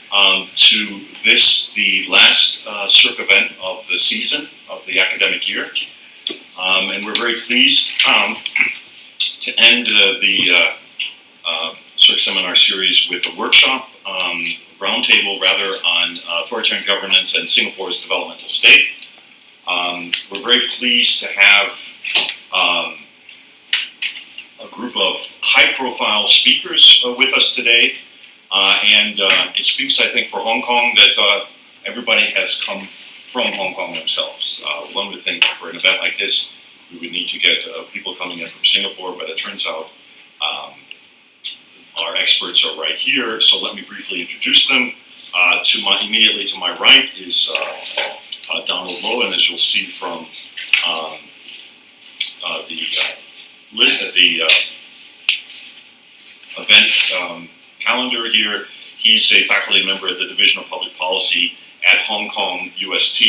to this, the last CIRC event of the season, of the academic year. And we're very pleased to end the CIRC seminar series with a workshop, roundtable rather, on authoritarian governance and Singapore's developmental state. We're very pleased to have a group of high-profile speakers with us today, and it speaks, I think, for Hong Kong that everybody has come from Hong Kong themselves. One would think for an event like this, we would need to get people coming in from Singapore, but it turns out our experts are right here, so let me briefly introduce them. Immediately to my right is Donald Lowe, and as you'll see from the list at the event calendar here, he's a faculty member at the Division of Public Policy at Hong Kong UST,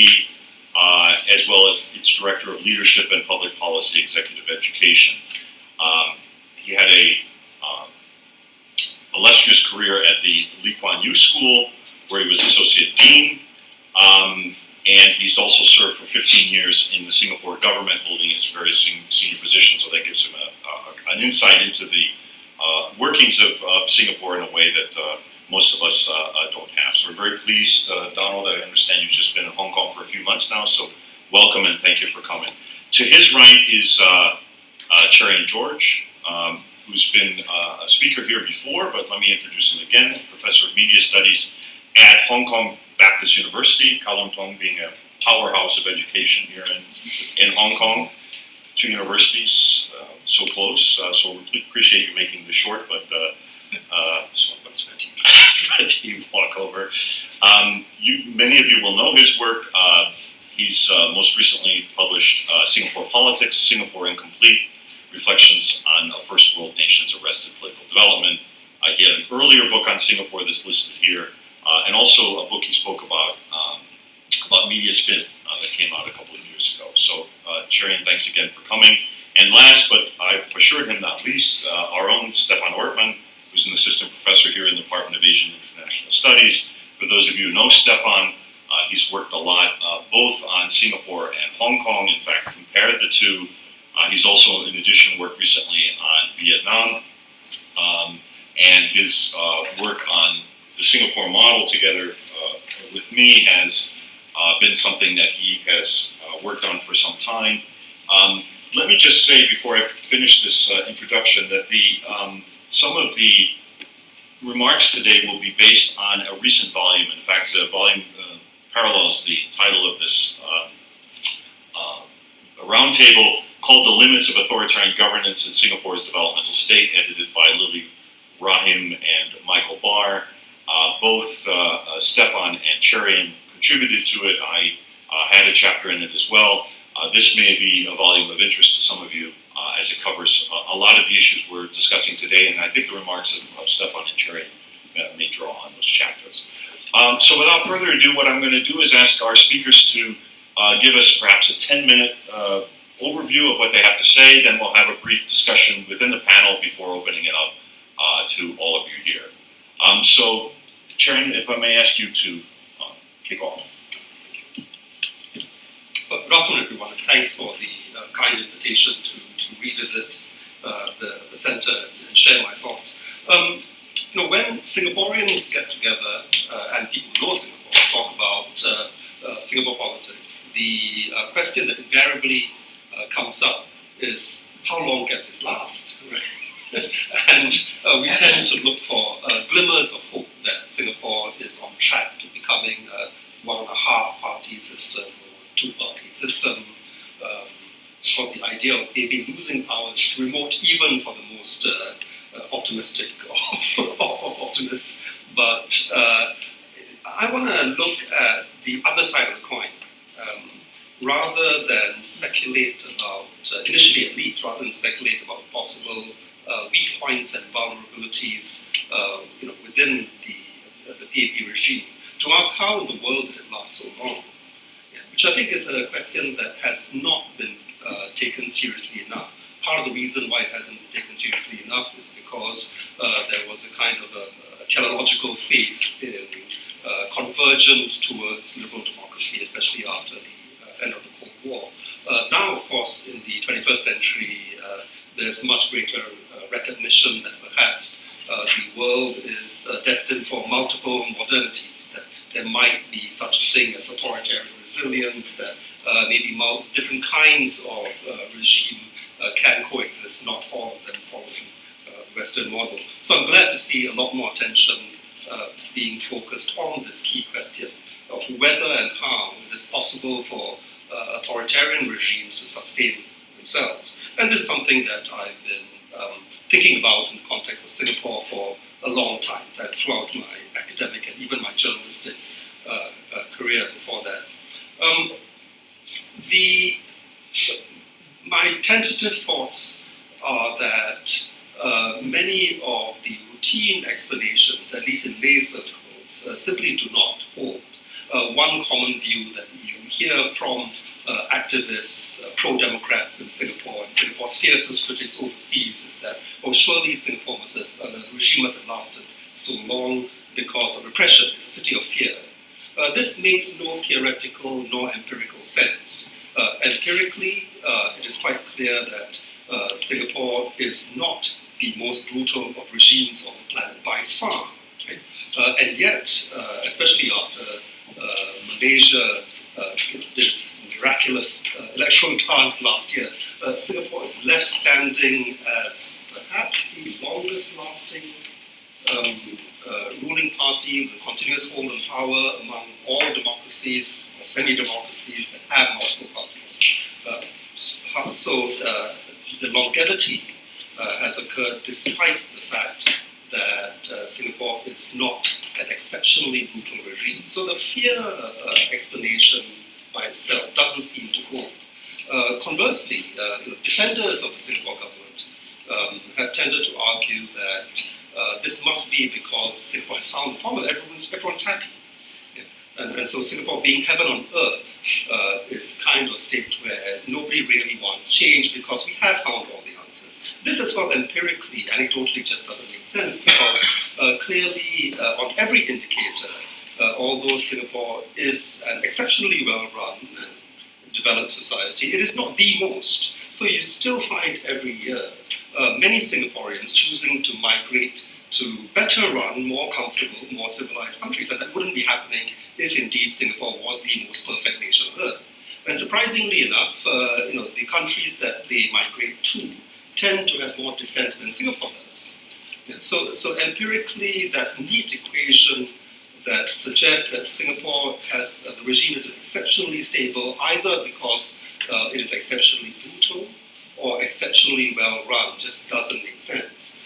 as well as its Director of Leadership and Public Policy Executive Education. He had a illustrious career at the Lee Kuan Yew School, where he was Associate Dean, and he's also served for 15 years in the Singapore government, holding his various senior positions, so that gives him an insight into the workings of Singapore in a way that most of us don't have. So we're very pleased, Donald, I understand you've just been in Hong Kong for a few months now, so welcome and thank you for coming. To his right is Cherian George, who's been a speaker here before, but let me introduce him again, Professor of Media Studies at Hong Kong Baptist University, Kowloon Tong being a powerhouse of education here in Hong Kong. Two universities, so close, so we appreciate you making this short, but sweaty walkover. Many of you will know his work. He's most recently published Singapore Politics, Singapore Incomplete, Reflections on a First World Nation's Arrested Political Development. He had an earlier book on Singapore that's listed here, and also a book he spoke about media spin that came out a couple of years ago. So, Cherian, thanks again for coming. And last, but I've assured him not least, our own Stephan Ortmann, who's an assistant professor here in the Department of Asian and International Studies. For those of you who know Stephan, he's worked a lot both on Singapore and Hong Kong, in fact, compared the two. He's also, in addition, worked recently on Vietnam, and his work on the Singapore model together with me has been something that he has worked on for some time. Let me just say before I finish this introduction that some of the remarks today will be based on a recent volume. In fact, the volume parallels the title of this roundtable called The Limits of Authoritarian Governance in Singapore's Developmental State, edited by Lily Rahim and Michael Barr. Both Stephan and Cherian contributed to it. I had a chapter in it as well. This may be a volume of interest to some of you as it covers a lot of the issues we're discussing today, and I think the remarks of Stephan and Cherian may draw on those chapters. So without further ado, what I'm going to do is ask our speakers to give us perhaps a 10-minute overview of what they have to say, then we'll have a brief discussion within the panel before opening it up to all of you here. So, Cherian, if I may ask you to kick off. Good afternoon, everyone, and thanks for the kind invitation to revisit the center and share my thoughts. When Singaporeans get together and people who know Singapore talk about Singapore politics, the question that invariably comes up is, how long can this last? Right? And we tend to look for glimmers of hope that Singapore is on track to becoming a one-and-a-half-party system or two-party system. Of course, the idea of maybe losing power is remote even for the most optimistic of optimists. But I want to look at the other side of the coin. Rather than speculate about, initially at least, rather than speculate about possible weak points and vulnerabilities within the PAP regime, to ask how in the world did it last so long? Which I think is a question that has not been taken seriously enough. Part of the reason why it hasn't been taken seriously enough is because there was a kind of a teleological faith in convergence towards liberal democracy, especially after the end of the Cold War. Now, of course, in the 21st century, there's much greater recognition that perhaps the world is destined for multiple modernities, that there might be such a thing as authoritarian resilience, that maybe different kinds of regime can coexist, not all of them following the Western model. So I'm glad to see a lot more attention being focused on this key question of whether and how it is possible for authoritarian regimes to sustain themselves. And this is something that I've been thinking about in the context of Singapore for a long time, throughout my academic and even my journalistic career before that. My tentative thoughts are that many of the routine explanations, at least in lay circles, simply do not hold. One common view that you hear from activists, pro-democrats in Singapore, and Singapore's fiercest critics overseas is that, oh, surely Singapore the regime must have lasted so long because of repression. It's a city of fear. This makes no theoretical nor empirical sense. Empirically, it is quite clear that Singapore is not the most brutal of regimes on the planet by far. Right? And yet, especially after Malaysia did its miraculous electoral dance last year, Singapore is left standing as perhaps the longest lasting ruling party with a continuous hold on power among all democracies or semi-democracies that have multiple parties. So the longevity has occurred despite the fact that Singapore is not an exceptionally brutal regime. So the fear explanation by itself doesn't seem to hold. Conversely, defenders of the Singapore government have tended to argue that this must be because Singapore has found the formula, everyone's happy. Yeah. And so Singapore being heaven on earth is kind of a state where nobody really wants change because we have found all the answers. This as well empirically, anecdotally just doesn't make sense because clearly on every indicator, although Singapore is an exceptionally well-run and developed society, it is not the most. So you still find every year many Singaporeans choosing to migrate to better run, more comfortable, more civilized countries. And that wouldn't be happening if indeed Singapore was the most perfect nation on earth. And surprisingly enough, the countries that they migrate to tend to have more dissent than Singapore does. Yeah, so empirically, that neat equation that suggests that Singapore has, the regime is exceptionally stable, either because it is exceptionally brutal or exceptionally well run, just doesn't make sense.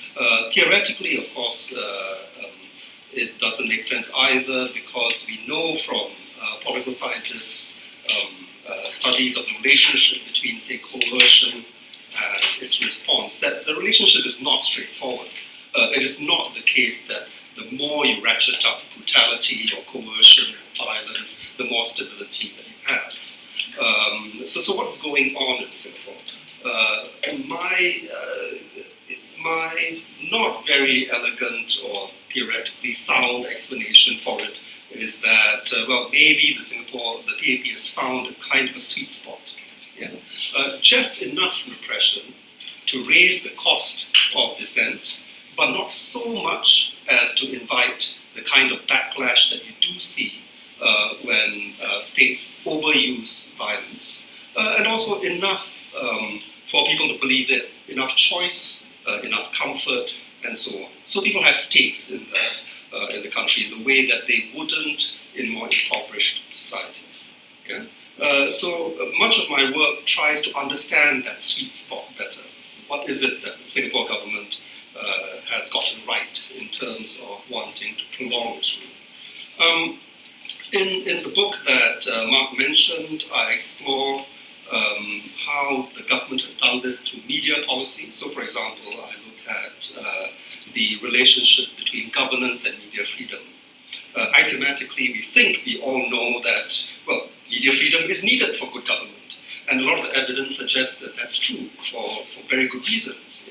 Theoretically, of course, it doesn't make sense either because we know from political scientists' studies of the relationship between, say, coercion and its response, that the relationship is not straightforward. It is not the case that the more you ratchet up brutality or coercion and violence, the more stability that you have. So what's going on in Singapore? My not very elegant or theoretically sound explanation for it is that, maybe the PAP has found a kind of a sweet spot. Yeah? Just enough repression to raise the cost of dissent, but not so much as to invite the kind of backlash that you do see when states overuse violence, and also enough for people to believe it, enough choice, enough comfort, and so on. So people have stakes in the country in the way that they wouldn't in more impoverished societies. Yeah? So much of my work tries to understand that sweet spot better. What is it that the Singapore government has gotten right in terms of wanting to prolong its rule? In the book that Mark mentioned, I explore how the government has done this through media policy. So, for example, I look at the relationship between governance and media freedom. Axiomatically, we all know that, media freedom is needed for good government. And a lot of the evidence suggests that that's true for very good reasons.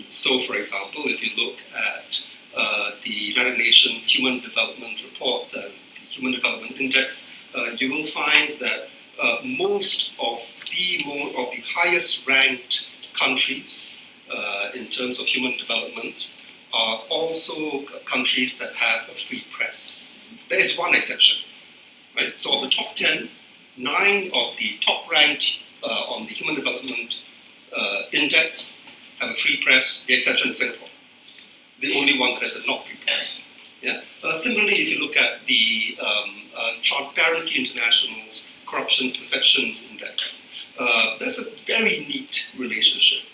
So, for example, if you look at the United Nations Human Development Report, the Human Development Index, you will find that most of the highest ranked countries in terms of human development are also countries that have a free press. There is one exception, right? So of the top 10, 9 of the top ranked on the Human Development Index have a free press. The exception is Singapore, the only one that has a not free press. Yeah. Similarly, if you look at the Transparency International's Corruption Perceptions Index, there's a very neat relationship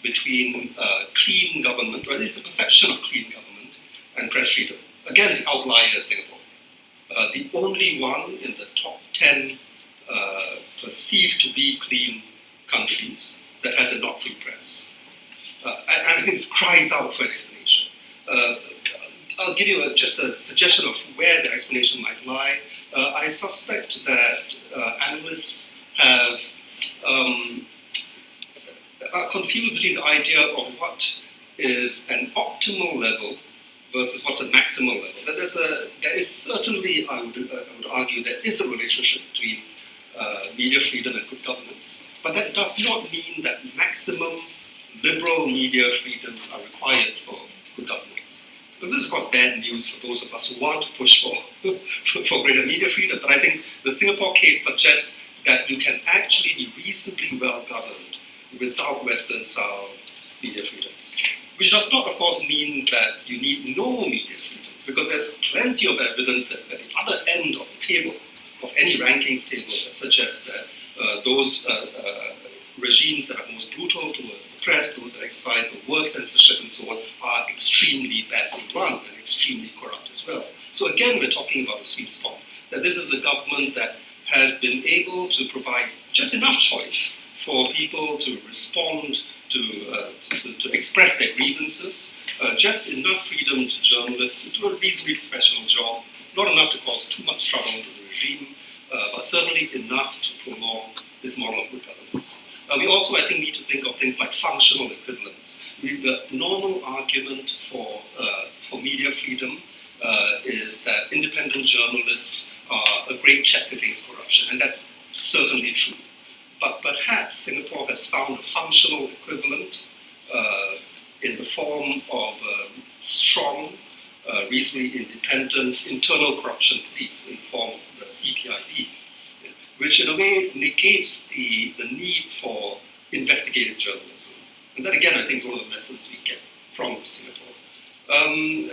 between clean government, or at least the perception of clean government, and press freedom. Again, the outlier is Singapore. The only one in the top 10 perceived to be clean countries that has a not free press. And I think it cries out for an explanation. I'll give you just a suggestion of where the explanation might lie. I suspect that analysts are confused between the idea of what is an optimal level versus what's a maximal level. There is certainly, I would argue, there is a relationship between media freedom and good governance, but that does not mean that maximum liberal media freedoms are required for good governance. So this is, of course, bad news for those of us who want to push for greater media freedom, but I think the Singapore case suggests that you can actually be reasonably well governed without Western-style media freedoms. Which does not, of course, mean that you need no media freedoms, because there's plenty of evidence at the other end of the table, of any rankings table, that suggests that those regimes that are most brutal towards the press, those that exercise the worst censorship and so on, are extremely badly run and extremely corrupt as well. So again, we're talking about a sweet spot, that this is a government that has been able to provide just enough choice for people to respond, to express their grievances, just enough freedom to journalists to do a reasonably professional job, not enough to cause too much trouble to the regime, but certainly enough to prolong this model of good governance. We also, I think, need to think of things like functional equivalence. The normal argument for media freedom is that independent journalists are a great check against corruption, and that's certainly true. But perhaps Singapore has found a functional equivalent in the form of strong, reasonably independent internal corruption police in the form of the CPIB, which in a way negates the need for investigative journalism. And that, again, I think is one of the lessons we get from Singapore.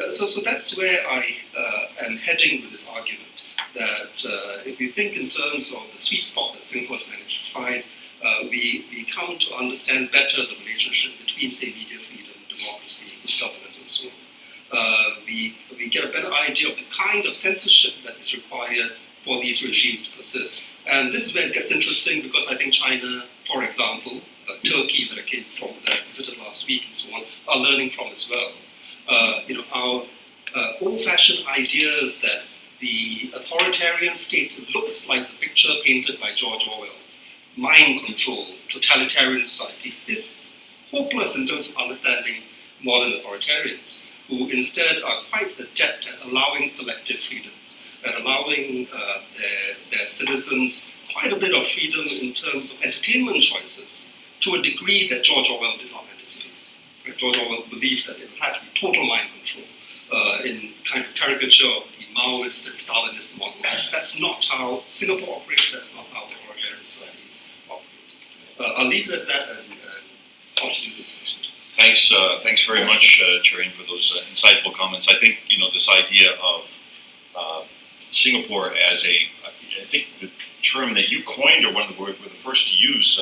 So that's where I am heading with this argument, that if we think in terms of the sweet spot that Singapore has managed to find, we come to understand better the relationship between, say, media freedom, democracy, governance, and so on. We get a better idea of the kind of censorship that is required for these regimes to persist. And this is where it gets interesting, because I think China, for example, Turkey that I visited last week and so on, are learning from as well. Our old-fashioned ideas that the authoritarian state looks like the picture painted by George Orwell, mind control, totalitarian societies, is hopeless in terms of understanding modern authoritarians, who instead are quite adept at allowing selective freedoms, at allowing their citizens quite a bit of freedom in terms of entertainment choices, to a degree that George Orwell did not anticipate. Right? George Orwell believed that it had to be total mind control in kind of caricature of the Maoist and Stalinist model. That's not how Singapore operates, that's not how authoritarian societies operate. I'll leave it as that and continue the discussion. Thanks very much, Cherian, for those insightful comments. I think this idea of Singapore as I think the term that you coined, or one of the were the first to use,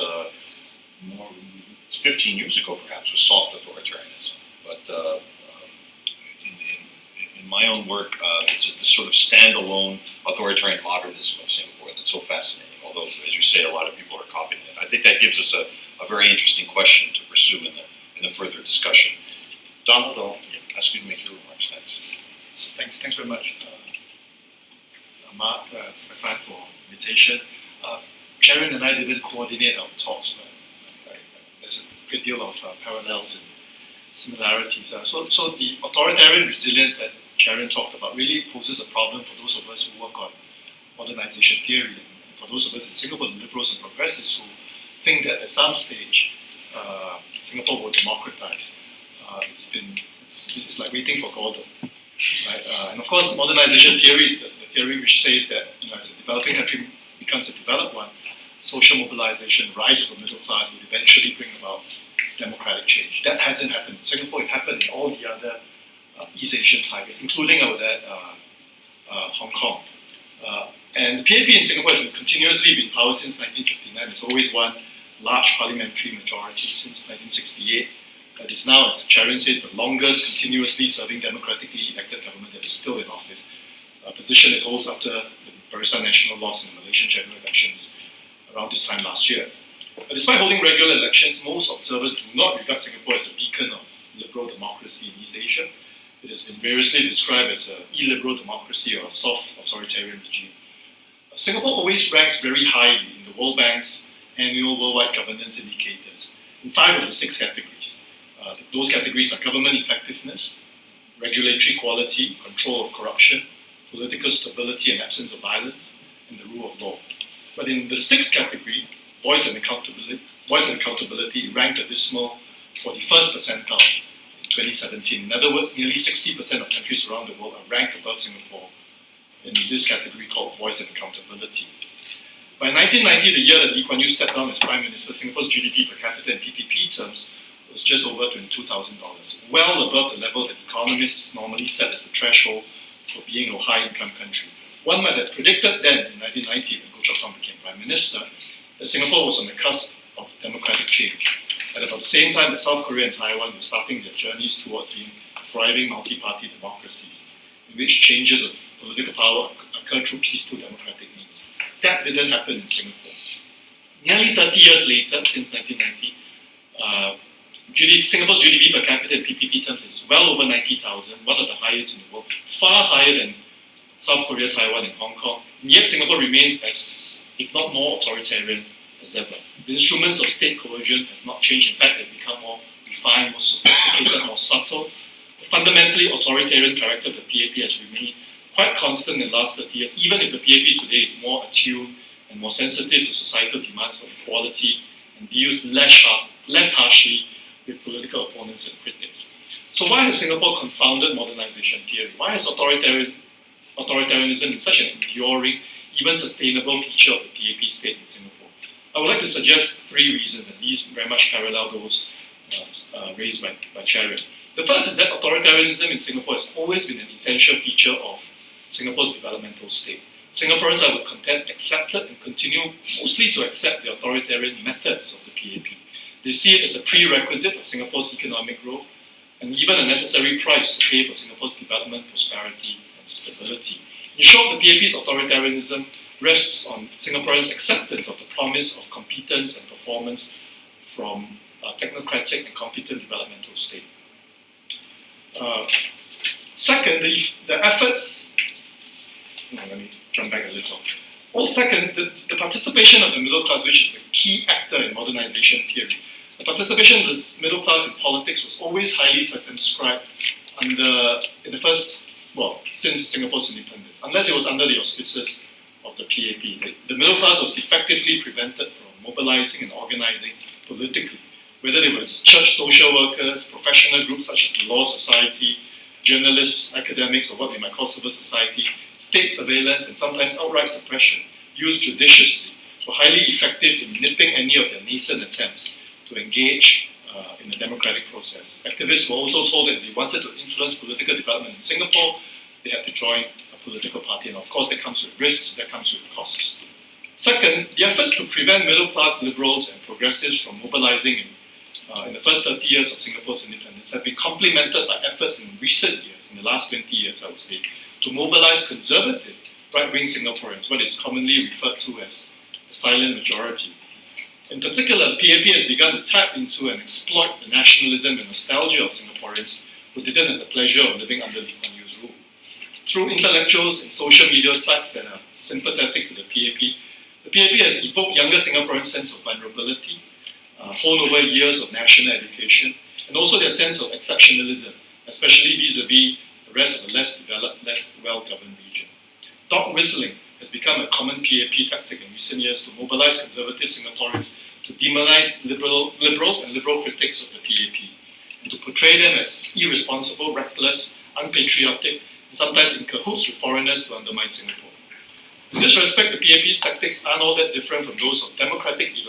15 years ago perhaps, was soft authoritarianism. But in my own work, it's this sort of standalone authoritarian modernism of Singapore that's so fascinating. Although, as you say, a lot of people are copying it. I think that gives us a very interesting question to pursue in the further discussion. Donald, I'll ask you to make your remarks next. Thanks very much, Mark, Stephan, for the invitation. Cherian and I didn't coordinate our talks, but there's a great deal of parallels in similarities. So the authoritarian resilience that Cherian talked about really poses a problem for those of us who work on modernization theory, and for those of us in Singapore, the liberals and progressives who think that at some stage Singapore will democratize. It's like waiting for Godot. Right? And of course, modernization theory is the theory which says that as a developing country becomes a developed one, social mobilization, the rise of the middle class will eventually bring about democratic change. That hasn't happened in Singapore. It happened in all the other East Asian tigers, including our Hong Kong. And the PAP in Singapore has continuously been in power since 1959. It's always won large parliamentary majority since 1968. It is now, as Cherian says, the longest continuously serving democratically elected government that is still in office, a position it holds after the Barisan National loss in the Malaysian general elections around this time last year. But despite holding regular elections, most observers do not regard Singapore as a beacon of liberal democracy in East Asia. It has been variously described as an illiberal democracy or a soft authoritarian regime. Singapore always ranks very highly in the World Bank's annual worldwide governance indicators in 5 of the 6 categories. Those categories are government effectiveness, regulatory quality, control of corruption, political stability and absence of violence, and the rule of law. But in the 6th category, voice and accountability ranked a dismal 41st percentile in 2017. In other words, nearly 60% of countries around the world are ranked above Singapore in this category called voice and accountability. By 1990, the year that Lee Kuan Yew stepped down as Prime Minister, Singapore's GDP per capita in PPP terms was just over $22,000, well above the level that economists normally set as a threshold for being a high-income country. One might have predicted then, in 1990, when Goh Chok Tong became Prime Minister, that Singapore was on the cusp of democratic change. At about the same time that South Korea and Taiwan were starting their journeys towards being thriving multi-party democracies, in which changes of political power occur through peaceful democratic means. That didn't happen in Singapore. Nearly 30 years later, since 1990, Singapore's GDP per capita in PPP terms is well over 90,000, one of the highest in the world, far higher than South Korea, Taiwan, and Hong Kong. And yet Singapore remains as, if not more authoritarian as ever. The instruments of state coercion have not changed. In fact, they've become more refined, more sophisticated, more subtle. The fundamentally authoritarian character of the PAP has remained quite constant in the last 30 years, even if the PAP today is more attuned and more sensitive to societal demands for equality and deals less harshly with political opponents and critics. So why has Singapore confounded modernization theory? Why has authoritarianism been such an enduring, even sustainable feature of the PAP state in Singapore? I would like to suggest 3 reasons, and these very much parallel those raised by Cherian. The first is that authoritarianism in Singapore has always been an essential feature of Singapore's developmental state. Singaporeans, I would contend, accepted and continue mostly to accept the authoritarian methods of the PAP. They see it as a prerequisite of Singapore's economic growth and even a necessary price to pay for Singapore's development, prosperity, and stability. In short, the PAP's authoritarianism rests on Singaporeans' acceptance of the promise of competence and performance from a technocratic and competent developmental state. Second, the efforts. Let me jump back a little. Second, the participation of the middle class, which is the key actor in modernization theory. The participation of the middle class in politics was always highly circumscribed since Singapore's independence, unless it was under the auspices of the PAP. The middle class was effectively prevented from mobilizing and organizing politically, whether they were church social workers, professional groups such as the Law Society, journalists, academics, or what we might call civil society. State surveillance and sometimes outright suppression, used judiciously, were highly effective in nipping any of their nascent attempts to engage in the democratic process. Activists were also told that if they wanted to influence political development in Singapore, they had to join a political party, and of course that comes with risks, that comes with costs. Second, the efforts to prevent middle-class liberals and progressives from mobilizing in the first 30 years of Singapore's independence have been complemented by efforts in recent years, in the last 20 years I would say, to mobilize conservative right-wing Singaporeans, what is commonly referred to as the silent majority. In particular, the PAP has begun to tap into and exploit the nationalism and nostalgia of Singaporeans who didn't have the pleasure of living under Lee Kuan Yew's rule. Through intellectuals and social media sites that are sympathetic to the PAP has evoked younger Singaporeans' sense of vulnerability, honed over years of national education, and also their sense of exceptionalism, especially vis-a-vis the rest of the less developed, less well-governed region. Dog whistling has become a common PAP tactic in recent years to mobilize conservative Singaporeans to demonize liberals and liberal critics of the PAP, and to portray them as irresponsible, reckless, unpatriotic, and sometimes in cahoots with foreigners to undermine Singapore. In this respect, the PAP's tactics aren't all that different from those of democratically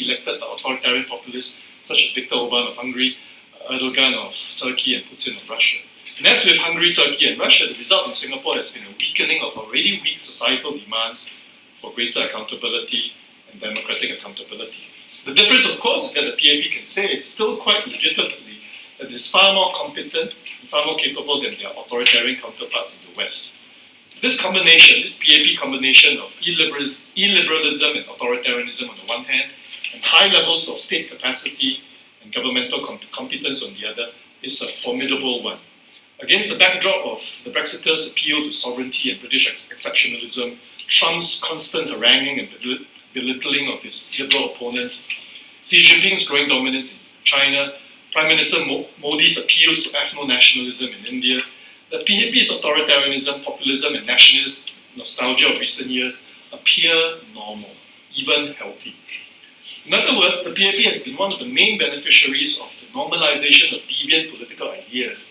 elected authoritarian populists such as Viktor Orban of Hungary, Erdogan of Turkey, and Putin of Russia. And as with Hungary, Turkey, and Russia, the result in Singapore has been a weakening of already weak societal demands for greater accountability and democratic accountability. The difference, of course, is that the PAP can say still quite legitimately that it is far more competent and far more capable than their authoritarian counterparts in the West. This PAP combination of illiberalism and authoritarianism on the one hand, and high levels of state capacity and governmental competence on the other, is a formidable one. Against the backdrop of the Brexiters' appeal to sovereignty and British exceptionalism, Trump's constant haranguing and belittling of his liberal opponents, Xi Jinping's growing dominance in China, Prime Minister Modi's appeals to ethno-nationalism in India, the PAP's authoritarianism, populism, and nationalist nostalgia of recent years appear normal, even healthy. In other words, the PAP has been one of the main beneficiaries of the normalization of deviant political ideas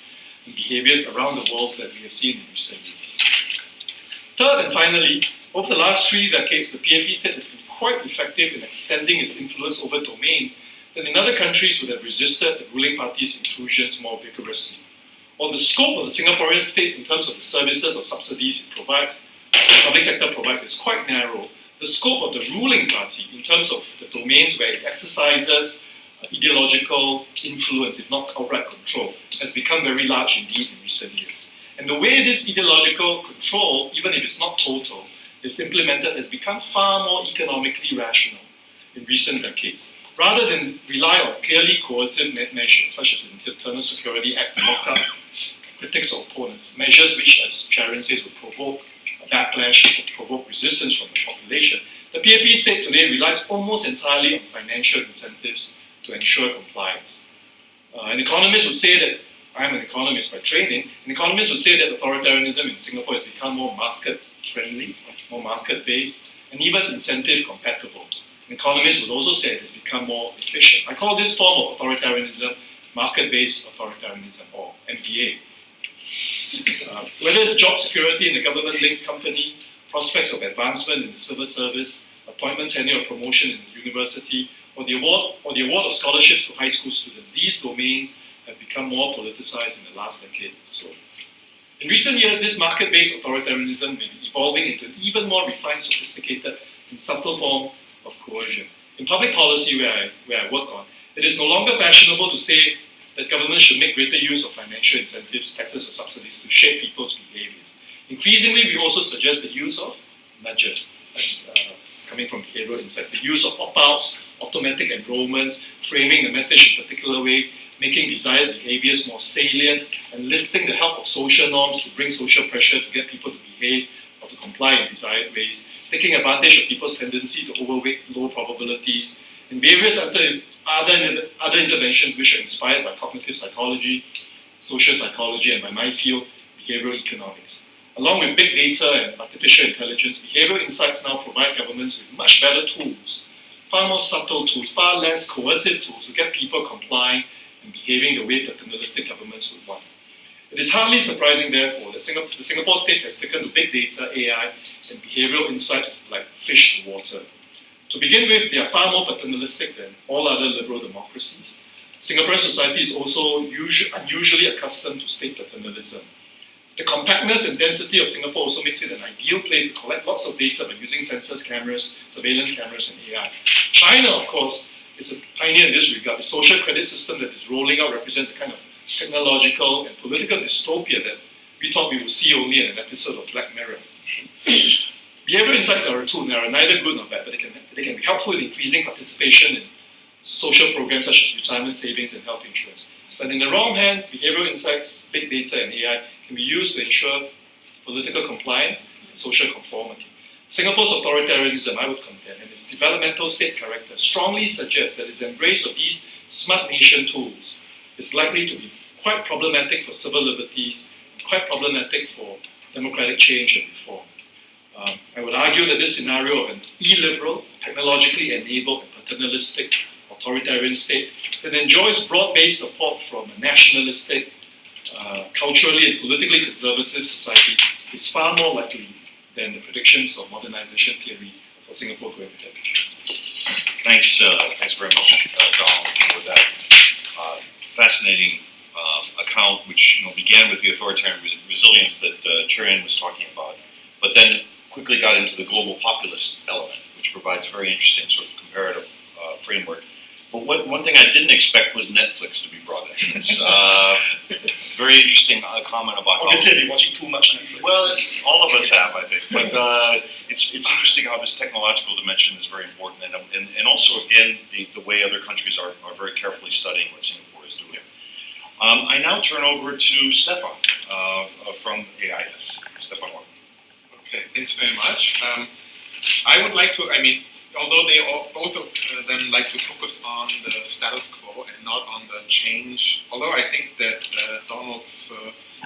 and behaviors around the world that we have seen in recent years. Third and finally, over the last 3 decades, the PAP state has been quite effective in extending its influence over domains that in other countries would have resisted the ruling party's intrusions more vigorously. While the scope of the Singaporean state in terms of the services or subsidies it provides, the public sector provides, is quite narrow. The scope of the ruling party in terms of the domains where it exercises ideological influence, if not outright control, has become very large indeed in recent years. And the way this ideological control, even if it's not total, is implemented has become far more economically rational in recent decades. Rather than rely on clearly coercive measures, such as the Internal Security Act to lock up critics or opponents, measures which, as Cherian says, would provoke a backlash, would provoke resistance from the population, the PAP state today relies almost entirely on financial incentives to ensure compliance. An economist would say that, I'm an economist by training, an economist would say that authoritarianism in Singapore has become more market-friendly, more market-based, and even incentive-compatible. An economist would also say it has become more efficient. I call this form of authoritarianism market-based authoritarianism, or MBA. Whether it's job security in a government-linked company, prospects of advancement in the civil service, appointment, tenure, or promotion in the university, or the award of scholarships to high school students, these domains have become more politicized in the last decade or so. In recent years, this market-based authoritarianism may be evolving into an even more refined, sophisticated, and subtle form of coercion. In public policy, where I work on, it is no longer fashionable to say that governments should make greater use of financial incentives, taxes, or subsidies to shape people's behaviors. Increasingly, we also suggest the use of nudges, coming from behavioral insights, the use of opt-outs, automatic enrollments, framing the message in particular ways, making desired behaviors more salient, enlisting the help of social norms to bring social pressure to get people to behave or to comply in desired ways, taking advantage of people's tendency to overweight low probabilities, and various other interventions which are inspired by cognitive psychology, social psychology, and by my field, behavioral economics. Along with big data and artificial intelligence, behavioral insights now provide governments with much better tools, far more subtle tools, far less coercive tools to get people complying and behaving the way paternalistic governments would want. It is hardly surprising, therefore, that the Singapore state has taken to big data, AI, and behavioral insights like fish to water. To begin with, they are far more paternalistic than all other liberal democracies. Singaporean society is also unusually accustomed to state paternalism. The compactness and density of Singapore also makes it an ideal place to collect lots of data by using sensors, cameras, surveillance cameras, and AI. China, of course, is a pioneer in this regard. The social credit system that is rolling out represents a kind of technological and political dystopia that we thought we would see only in an episode of Black Mirror. Behavioral insights are a tool. They are neither good nor bad, but they can be helpful in increasing participation in social programs such as retirement savings and health insurance. But in the wrong hands, behavioral insights, big data, and AI can be used to ensure political compliance and social conformity. Singapore's authoritarianism, I would contend, and its developmental state character strongly suggests that its embrace of these smart nation tools is likely to be quite problematic for civil liberties, quite problematic for democratic change and reform. I would argue that this scenario of an illiberal, technologically enabled and paternalistic authoritarian state that enjoys broad-based support from a nationalistic, culturally and politically conservative society is far more likely than the predictions of modernization theory for Singapore going ahead. Thanks very much, Donald, for that fascinating account, which began with the authoritarian resilience that Cherian was talking about, but then quickly got into the global populist element, which provides a very interesting sort of comparative framework. But one thing I didn't expect was Netflix to be brought into this. Very interesting comment about Obviously, I've been watching too much Netflix. Well, all of us have, I think. But it's interesting how this technological dimension is very important, and also, again, the way other countries are very carefully studying what Singapore is doing. I now turn over to Stephan from AIS. Stephan. Okay, thanks very much. I would like to, although they both of them like to focus on the status quo and not on the change, although I think that Donald's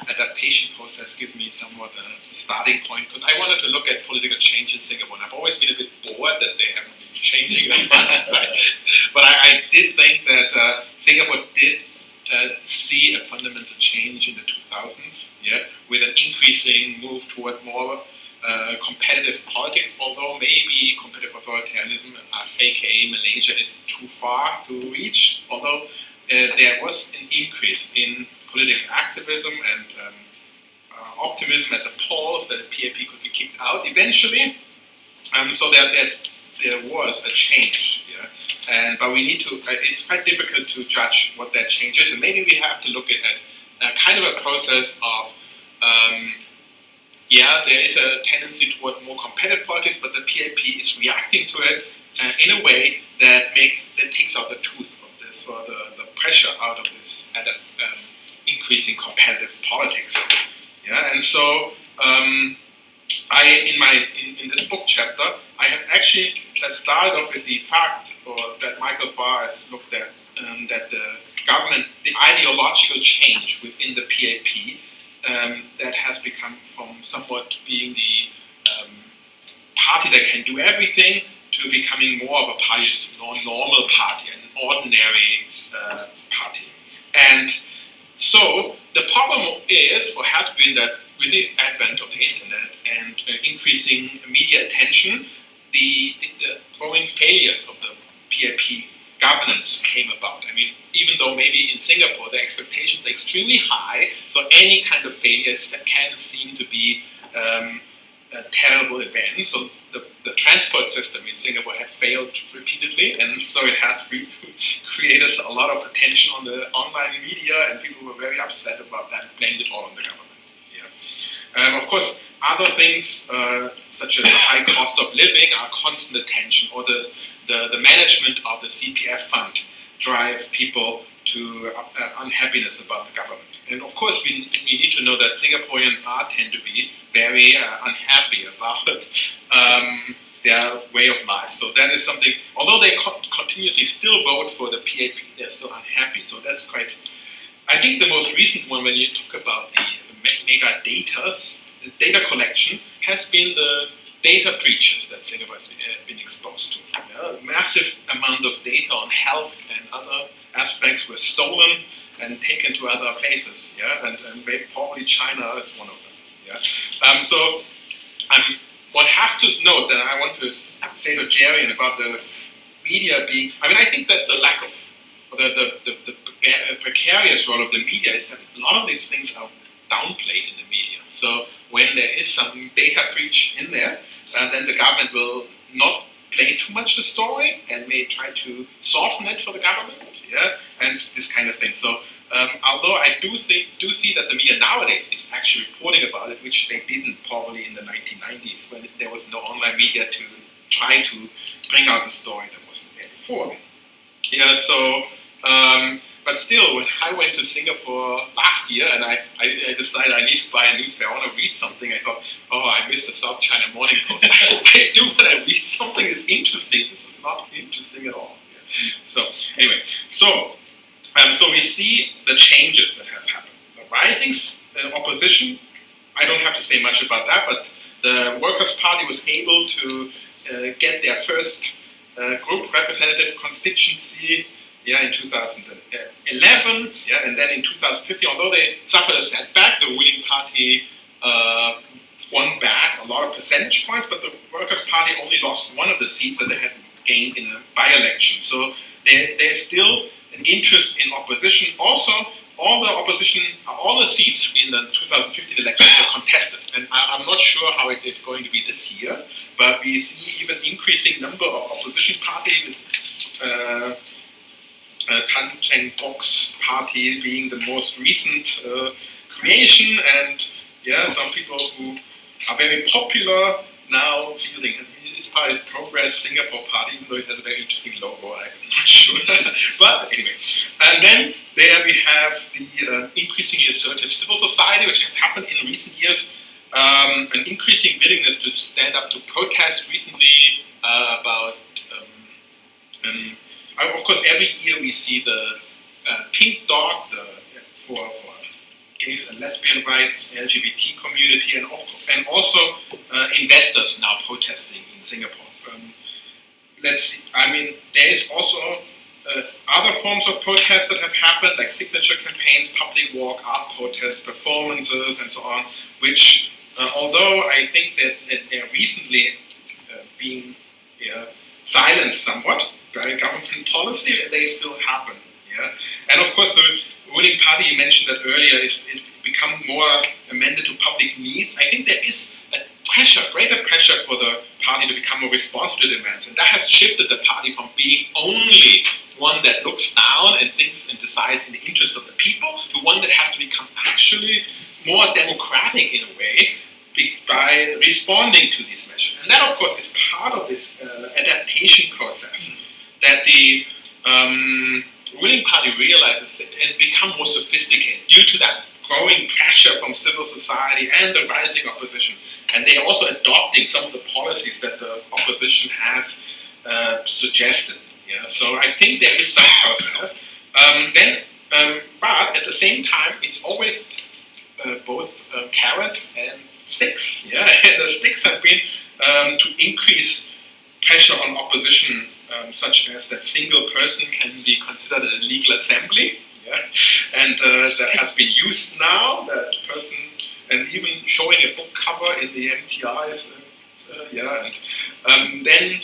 adaptation process gives me somewhat a starting point, because I wanted to look at political change in Singapore, and I've always been a bit bored that they haven't been changing that much, right? But I did think that Singapore did see a fundamental change in the 2000s, with an increasing move toward more competitive politics, although maybe competitive authoritarianism, aka Malaysia, is too far to reach, although there was an increase in political activism and optimism at the polls that the PAP could be kicked out eventually, so that there was a change, but we need to, it's quite difficult to judge what that change is, and maybe we have to look at kind of a process of there is a tendency toward more competitive politics, but the PAP is reacting to it in a way that takes out the tooth of this, or the pressure out of this increasing competitive politics. And so in this book chapter, I have actually started off with the fact, or that Michael Barr has looked at, that the government, the ideological change within the PAP, that has become from somewhat being the party that can do everything to becoming more of a party that's a normal party, an ordinary party. And so the problem is, or has been, that with the advent of the internet and increasing media attention, the growing failures of the PAP governance came about. Even though maybe in Singapore the expectations are extremely high, so any kind of failures that can seem to be a terrible event. So the transport system in Singapore had failed repeatedly, and so it had created a lot of attention on the online media, and people were very upset about that and blamed it all on the government. Of course, other things such as the high cost of living are constant attention, or the management of the CPF fund drive people to unhappiness about the government. And of course, we need to know that Singaporeans tend to be very unhappy about their way of life. So that is something, although they continuously still vote for the PAP, they're still unhappy. So that's quite, I think the most recent one, when you talk about the mega data collection, has been the data breaches that Singapore has been exposed to. A massive amount of data on health and other aspects were stolen and taken to other places, and maybe probably China is one of them. So one has to note that I want to say to Cherian about the media being, I think that the lack of, or the precarious role of the media is that a lot of these things are downplayed in the media. So when there is some data breach in there, then the government will not play too much the story and may try to soften it for the government, and this kind of thing. So although I do see that the media nowadays is actually reporting about it, which they didn't probably in the 1990s when there was no online media to try to bring out the story that wasn't there before. But still, when I went to Singapore last year and I decided I need to buy a newspaper, I want to read something, I thought, I missed the South China Morning Post. I do when I read something that's interesting. This is not interesting at all. So anyway, so we see the changes that has happened. The rising opposition. I don't have to say much about that, but the Workers' Party was able to get their first group representative constituency, in 2011, and then in 2015, although they suffered a setback, the ruling party won back a lot of percentage points, but the Workers' Party only lost one of the seats that they had gained in a by-election. So there's still an interest in opposition. Also, all the seats in the 2015 elections were contested, and I'm not sure how it is going to be this year, but we see even increasing number of opposition parties, Tan Cheng Bok's party being the most recent creation, and some people who are very popular now feeling, and his party is Progress Singapore Party, even though it has a very interesting logo, I'm not sure. But anyway, and then there we have the increasingly assertive civil society, which has happened in recent years, an increasing willingness to stand up to protest recently about, of course, every year we see the pink dot for gays and lesbian rights, LGBT community, and also investors now protesting in Singapore. Let's see. I mean, there is also other forms of protest that have happened, like signature campaigns, public walk, art protests, performances, and so on, which, although I think that they're recently being silenced somewhat by government policy, they still happen. And of course, the ruling party, you mentioned that earlier, is become more amended to public needs. I think there is a greater pressure for the party to become a response to the demands, and that has shifted the party from being only one that looks down and thinks and decides in the interest of the people to one that has to become actually more democratic in a way by responding to these measures. And that, of course, is part of this adaptation process that the ruling party realizes that it become more sophisticated due to that growing pressure from civil society and the rising opposition. And they are also adopting some of the policies that the opposition has suggested. So I think there is some process. But at the same time, it's always both carrots and sticks. And the sticks have been to increase pressure on opposition, such as that single person can be considered a legal assembly, and that has been used now. That person, and even showing a book cover in the MTIs, and then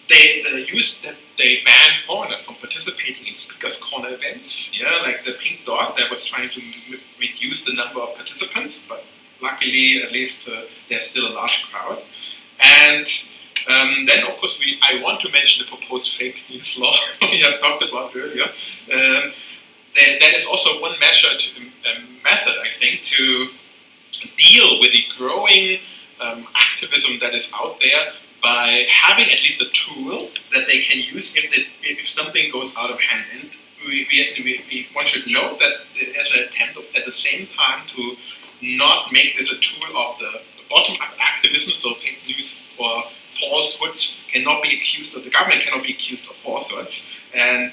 they ban foreigners from participating in speakers' corner events. Like the pink dot that was trying to reduce the number of participants, but luckily, at least, there's still a large crowd. And then, of course, I want to mention the proposed fake news law we have talked about earlier. That is also one method, I think, to deal with the growing activism that is out there by having at least a tool that they can use if something goes out of hand. And one should note that there's an attempt at the same time to not make this a tool of the bottom-up activism, so fake news or falsehoods cannot be accused, or the government cannot be accused of falsehoods, and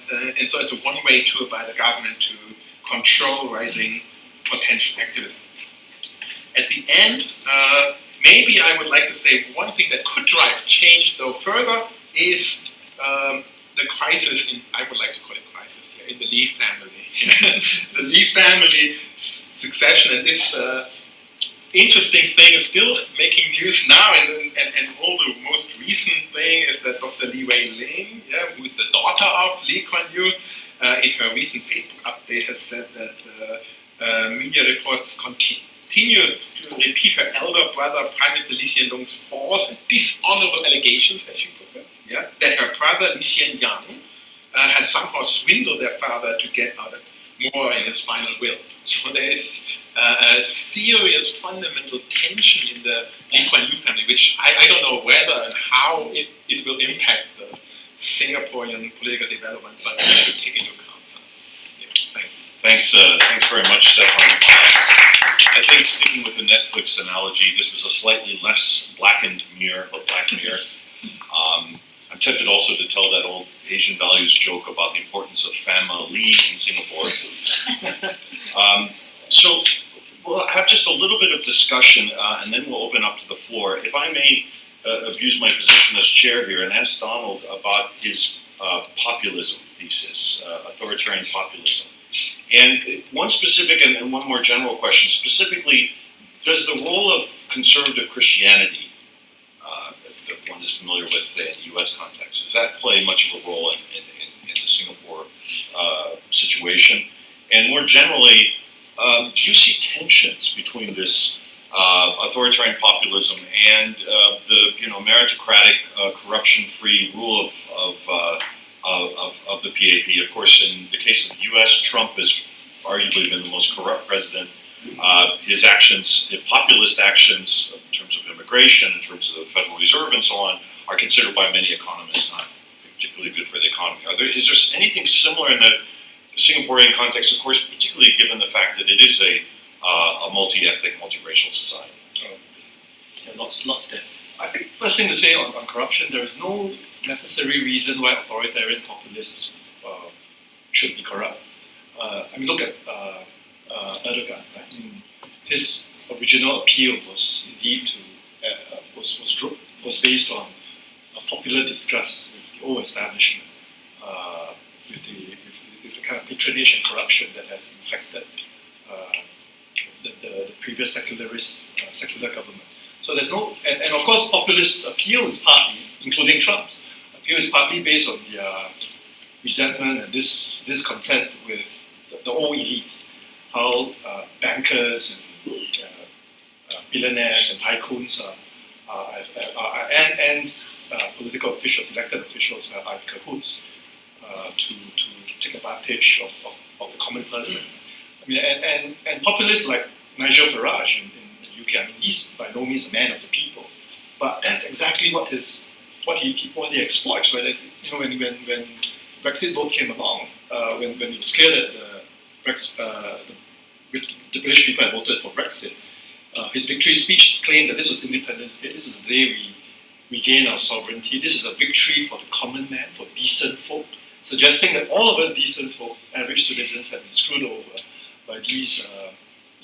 so it's a one-way tool by the government to control rising potential activism. At the end, maybe I would like to say one thing that could drive change, though, further is the crisis I would like to call it crisis here, in the Lee family. The Lee family succession, and this interesting thing is still making news now, and all the most recent thing is that Dr. Li Wei-ling, who is the daughter of Lee Kuan Yew, in her recent Facebook update has said that media reports continue to repeat her elder brother, Prime Minister Lee Hsien Loong's false and dishonorable allegations, as she puts it, that her brother Lee Hsien Yang had somehow swindled their father to get out more in his final will. So there is a serious fundamental tension in the Lee Kuan Yew family, which I don't know whether and how it will impact the Singaporean political development, but we should take into account. So, thanks. Thanks very much, Stephan. I think, sticking with the Netflix analogy, this was a slightly less blackened mirror, but Black Mirror. I'm tempted also to tell that old Asian values joke about the importance of family in Singapore. So we'll have just a little bit of discussion, and then we'll open up to the floor. If I may abuse my position as chair here and ask Donald about his populism thesis, authoritarian populism. And one specific and one more general question, specifically, does the role of conservative Christianity, that one is familiar with, say, in the U.S. context, does that play much of a role in the Singapore situation? And more generally, do you see tensions between this authoritarian populism and the meritocratic, corruption-free rule of the PAP? Of course, in the case of the U.S., Trump has arguably been the most corrupt president. His actions, populist actions, in terms of immigration, in terms of the Federal Reserve, and so on, are considered by many economists not particularly good for the economy. Is there anything similar in the Singaporean context? Of course, particularly given the fact that it is a multi-ethnic, multiracial society. Lots there. I think first thing to say on corruption, there is no necessary reason why authoritarian populists should be corrupt. Look at Erdogan. Right? His original appeal was indeed was based on a popular disgust with the old establishment, with the kind of patronage and corruption that has infected the previous secular government. So there's no, and of course, populist appeal is partly, including Trump's appeal, is partly based on their resentment and discontent with the old elites, how bankers and billionaires and tycoons and political officials, elected officials, are in cahoots to take advantage of the common person. And populists like Nigel Farage in the UK, he's by no means a man of the people, but that's exactly what he exploits. Right? When Brexit vote came along, when it was clear that the British people had voted for Brexit, his victory speech claimed that this was Independence Day. This is the day we regain our sovereignty. This is a victory for the common man, for decent folk, suggesting that all of us decent folk, average citizens, have been screwed over by these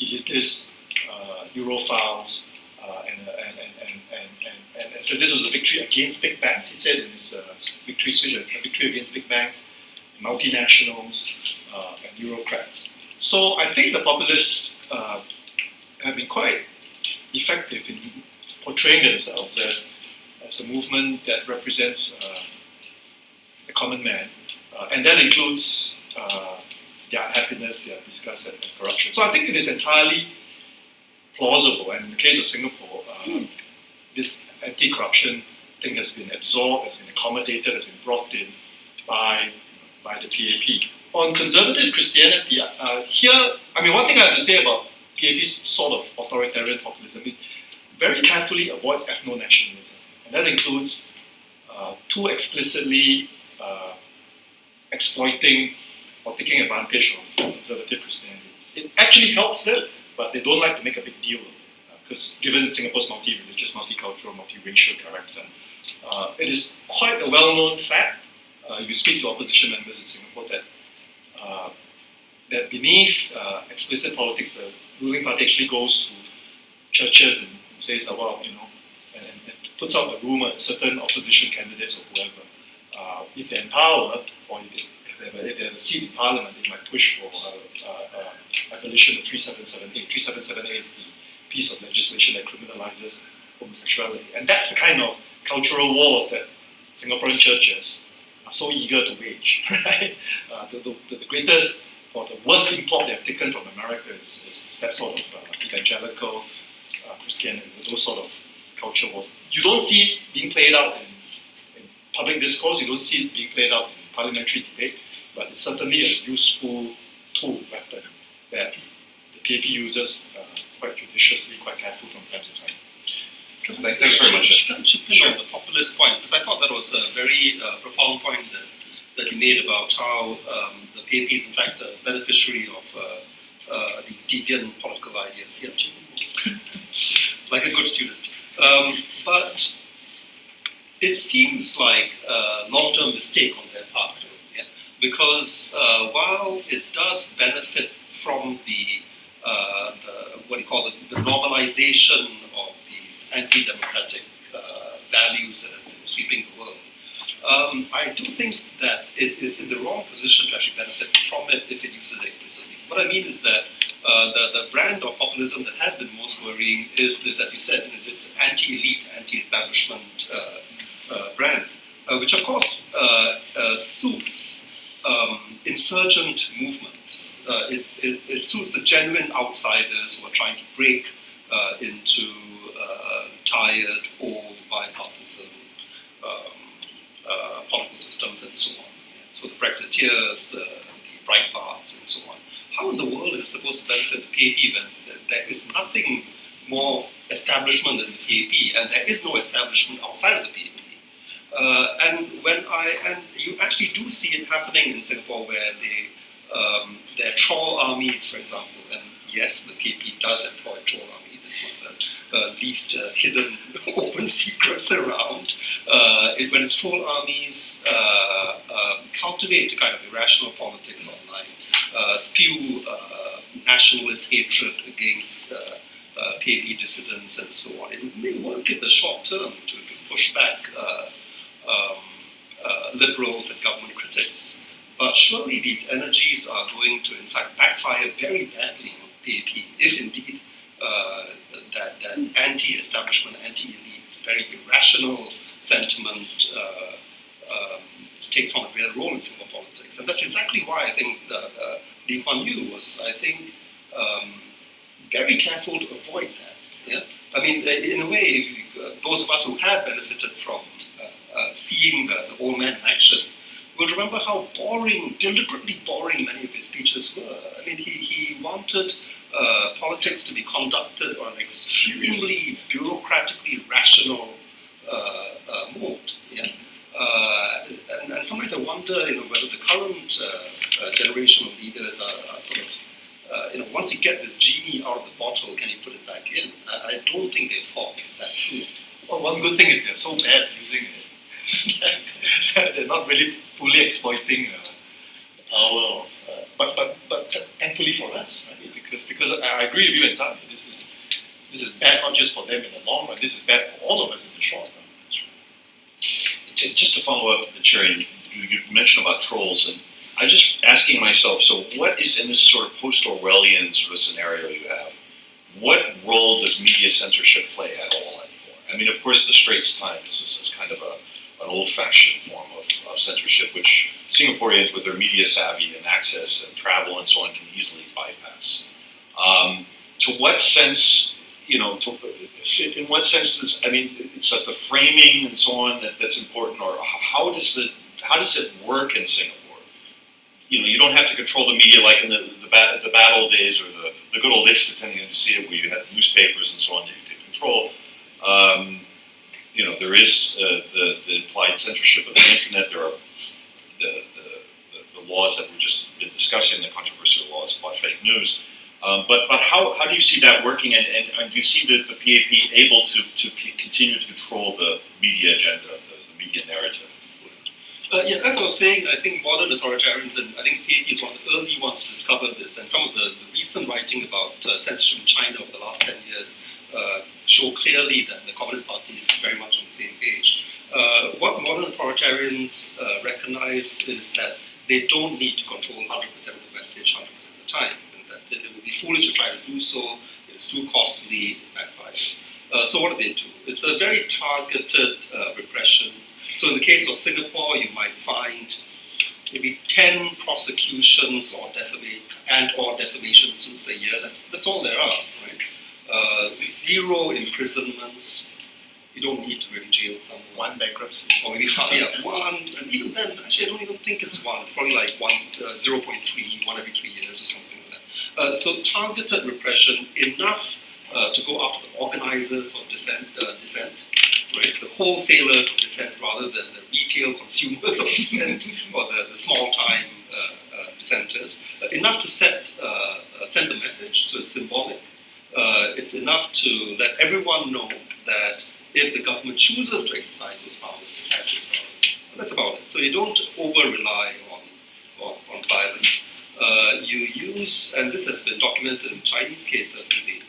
elitist Europhiles, and so this was a victory against big banks. He said in his victory speech, a victory against big banks, multinationals, and bureaucrats. So I think the populists have been quite effective in portraying themselves as a movement that represents the common man, and that includes their unhappiness, their disgust and corruption. So I think it is entirely plausible, and in the case of Singapore, this anti-corruption thing has been absorbed, has been accommodated, has been brought in by the PAP. On conservative Christianity, one thing I have to say about PAP's sort of authoritarian populism, it very carefully avoids ethno-nationalism, and that includes too explicitly exploiting or taking advantage of conservative Christianity. It actually helps them, but they don't like to make a big deal of it, because given Singapore's multi-religious, multicultural, multiracial character, it is quite a well-known fact, if you speak to opposition members in Singapore, that beneath explicit politics, the ruling party actually goes to churches and says, and puts out the rumor that certain opposition candidates or whoever, if they're in power, or if they have a seat in parliament, they might push for abolition of 3778. 3778 is the piece of legislation that criminalizes homosexuality. And that's the kind of cultural wars that Singaporean churches are so eager to wage, right? The greatest or the worst import they've taken from America is that sort of evangelical Christianity, those sort of culture wars. You don't see it being played out in public discourse, you don't see it being played out in parliamentary debate, but it's certainly a useful tool, weapon, that the PAP uses quite judiciously, quite careful from time to time. Thanks very much. Can I chip in on the populist point? Because I thought that was a very profound point that you made about how the PAP is in fact a beneficiary of these deviant political ideas. Yeah, like a good student. But it seems like a long-term mistake on their part, yeah? Because while it does benefit from the what do you call it, the normalization of these anti-democratic values that have been sweeping the world, I do think that it is in the wrong position to actually benefit from it if it uses it explicitly. What I mean is that the brand of populism that has been most worrying is this, as you said, is this anti-elite, anti-establishment brand, which of course suits insurgent movements. It suits the genuine outsiders who are trying to break into tired, old, bipartisan political systems and so on. So the Brexiteers, the Breitbarts, and so on. How in the world is it supposed to benefit the PAP when there is nothing more establishment than the PAP, and there is no establishment outside of the PAP? And you actually do see it happening in Singapore, where there are troll armies, for example. And yes, the PAP does employ troll armies. It's one of the least hidden open secrets around. When its troll armies cultivate a kind of irrational politics online, spew nationalist hatred against PAP dissidents and so on, it may work in the short term to push back liberals and government critics. But surely these energies are going to, in fact, backfire very badly on PAP, if indeed that anti-establishment, anti-elite, very irrational sentiment takes on a real role in Singapore politics. And that's exactly why I think Lee Kuan Yew was, I think, very careful to avoid that. Yeah? I mean, in a way, those of us who have benefited from seeing the old man in action will remember how boring, deliberately boring many of his speeches were. I mean, he wanted politics to be conducted on an extremely bureaucratically rational mode. Yeah? And sometimes I wonder, whether the current generation of leaders are sort of, once you get this genie out of the bottle, can you put it back in? I don't think they've thought that through. Well, one good thing is they're so bad using it. They're not really fully exploiting the power of, but thankfully for us, right? Because I agree with you entirely. This is bad not just for them in the long run. This is bad for all of us in the short run. Just to follow up, Cherian, you mentioned about trolls, and I was just asking myself, so what is in this sort of post-Orwellian sort of scenario you have? What role does media censorship play at all anymore? I mean, of course, the Straits Times is kind of an old-fashioned form of censorship, which Singaporeans with their media savvy and access and travel and so on can easily bypass. To what sense, in what sense does, I mean, it's like the framing and so on that's important, or how does it work in Singapore? You don't have to control the media like in the bad old days or the good old days, pretending to see it, where you had newspapers and so on that you could control. There is the implied censorship of the internet. There are the laws that we've just been discussing, the controversial laws about fake news. But how do you see that working, and do you see the PAP able to continue to control the media agenda, the media narrative? As I was saying, I think modern authoritarians, and I think PAP is one of the early ones to discover this, and some of the recent writing about censorship in China over the last 10 years show clearly that the Communist Party is very much on the same page. What modern authoritarians recognize is that they don't need to control 100% of the message 100% of the time, and that it would be foolish to try to do so. It's too costly, it backfires. So what do they do? It's a very targeted repression. So in the case of Singapore, you might find maybe 10 prosecutions or defamation suits a year. That's all there are, right? 0 imprisonments. You don't need to really jail someone. 1 bankruptcy. Or maybe one, and even then, actually, I don't even think it's 1. It's probably like 0.3, 1 every 3 years or something like that. So targeted repression, enough to go after the organizers of dissent, right? The wholesalers of dissent rather than the retail consumers of dissent or the small-time dissenters. Enough to send the message, so it's symbolic. It's enough to let everyone know that If the government chooses to exercise those powers, it has those powers. And that's about it. So you don't over-rely on violence. You use, and this has been documented in the Chinese case certainly,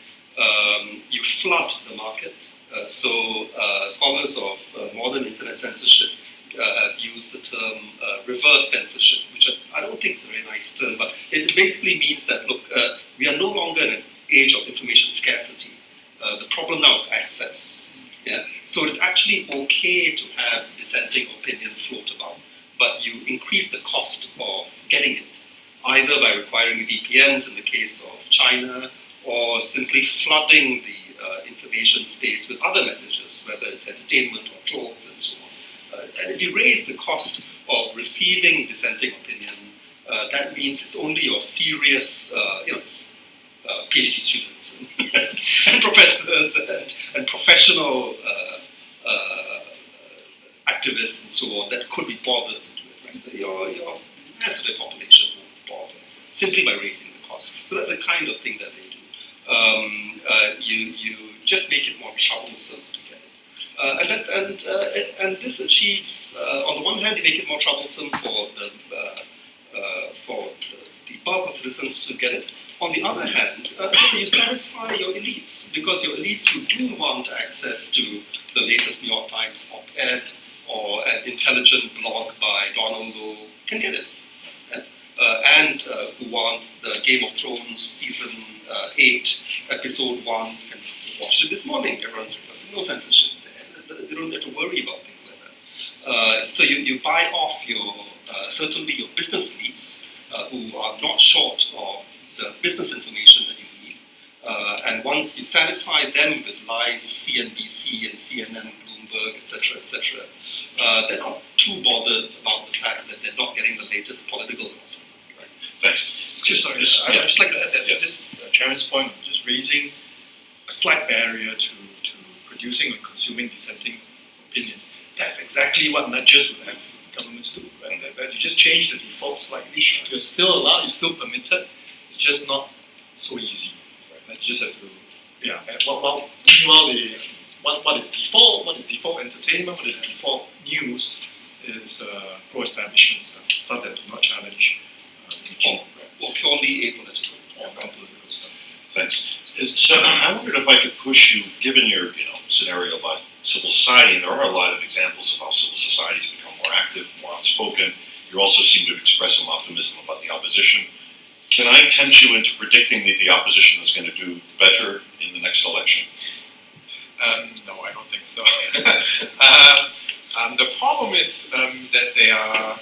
you flood the market. So scholars of modern internet censorship have used the term reverse censorship, which I don't think is a very nice term, but it basically means that, look, we are no longer in an age of information scarcity. The problem now is access. Yeah? So it's actually okay to have dissenting opinion float about, but you increase the cost of getting it, either by requiring VPNs in the case of China, or simply flooding the information space with other messages, whether it's entertainment or jokes and so on. And if you raise the cost of receiving dissenting opinion, that means it's only your serious, PhD students and professors and professional activists and so on that could be bothered to do it. Right? Your mass of the population won't bother simply by raising the cost. So that's the kind of thing that they do. You just make it more troublesome to get it. And this achieves, on the one hand, you make it more troublesome for the bulk of citizens to get it. On the other hand, you satisfy your elites, because your elites who do want access to the latest New York Times op-ed or an intelligent blog by Donald Low can get it. And who want the Game of Thrones season 8, episode 1, can watch it this morning. Everyone's no censorship there. They don't have to worry about things like that. So you buy off your certainly your business elites who are not short of the business information that you need. And once you satisfy them with live CNBC and CNN, Bloomberg, etc., they're not too bothered about the fact that they're not getting the latest political gossip. Right. Thanks. I'd just like to add that just Cherian's point, just raising a slight barrier to producing and consuming dissenting opinions. That's exactly what nudges would have governments do. Right? That you just change the default slightly. You're still allowed, you're still permitted. It's just not so easy. Right? You just have to, what is default? What is default entertainment? What is default news? Is pro-establishment stuff that do not challenge regime, or purely apolitical. or non-political stuff. Thanks. So I wondered if I could push you, given your scenario about civil society, and there are a lot of examples of how civil societies become more active, more outspoken. You also seem to express some optimism about the opposition. Can I tempt you into predicting that the opposition is going to do better in the next election? No, I don't think so. The problem is that they are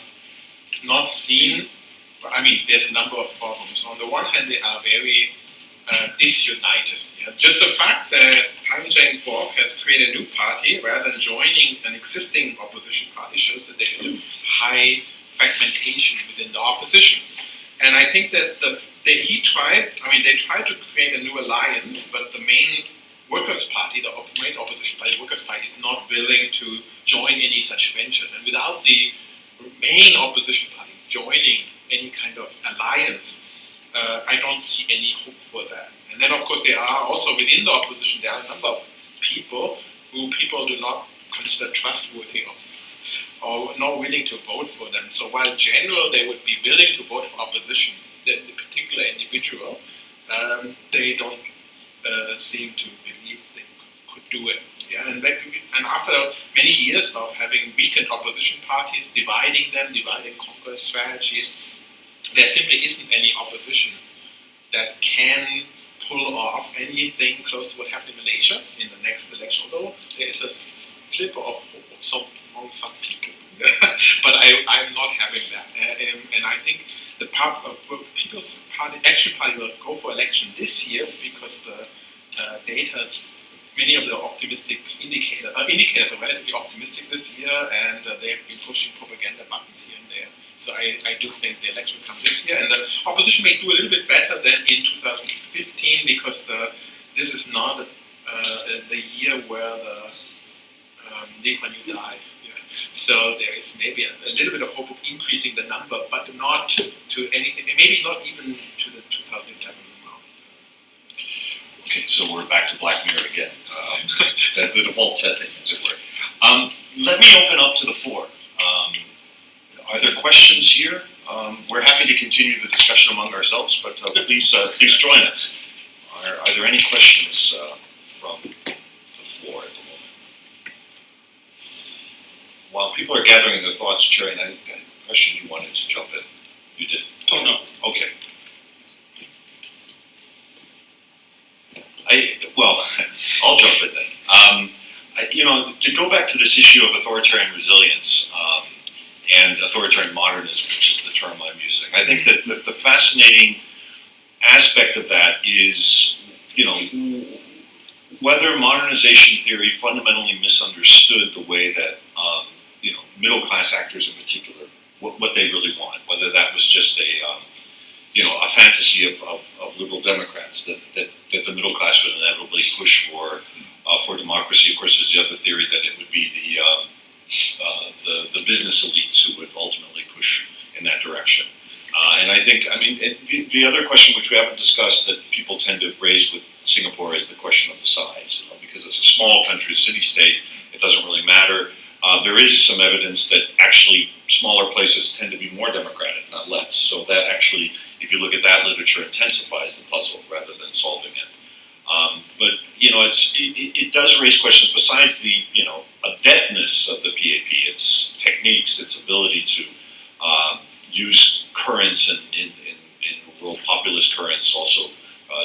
not seen. I mean, there's a number of problems. On the one hand, they are very disunited. Yeah? Just the fact that Tang Jang-Borg has created a new party rather than joining an existing opposition party shows that there is a high fragmentation within the opposition. And I think that they tried to create a new alliance, but the main Workers' Party, the main opposition party, Workers' Party, is not willing to join any such ventures. And without the main opposition party joining any kind of alliance, I don't see any hope for that. And then, of course, there are also within the opposition, there are a number of people who people do not consider trustworthy or not willing to vote for them. So while in general they would be willing to vote for opposition, the particular individual, they don't seem to believe they could do it. Yeah? And after many years of having weakened opposition parties, divide and conquer strategies, there simply isn't any opposition that can pull off anything close to what happened in Malaysia in the next election, although there is a flicker of hope among some people. But I'm not having that. And I think the People's Party, Action Party will go for election this year because the data's, many of the optimistic indicators are relatively optimistic this year, and they've been pushing propaganda buttons here and there. So I do think the election will come this year, and the opposition may do a little bit better than in 2015 because this is not the year where the Lee Kuan Yew died. Yeah. So there is maybe a little bit of hope of increasing the number, but not to anything, maybe not even to the 2011 amount. Okay, Okay, so we're back to Black Mirror again. That's the default setting, as it were. Let me open up to the floor. Are there questions here? We're happy to continue the discussion among ourselves, but please join us. Are there any questions from the floor at the moment? While people are gathering their thoughts, Cherian, I had a question you wanted to jump in. You did? Oh, no. Okay. I'll jump in then. To go back to this issue of authoritarian resilience and authoritarian modernism, which is the term I'm using, I think that the fascinating aspect of that is, whether modernization theory fundamentally misunderstood the way that, middle class actors in particular, what they really want, whether that was just a fantasy of liberal Democrats that the middle class would inevitably push for democracy. Of course, there's the other theory that it would be the business elites who would ultimately push in that direction. And I think, the other question which we haven't discussed that people tend to raise with Singapore is the question of the size. Because it's a small country, city-state, it doesn't really matter. There is some evidence that actually smaller places tend to be more democratic, not less. So that actually, if you look at that literature, intensifies the puzzle rather than solving it. But it does raise questions besides the adeptness of the PAP, its techniques, its ability to use currents in the world, populist currents, also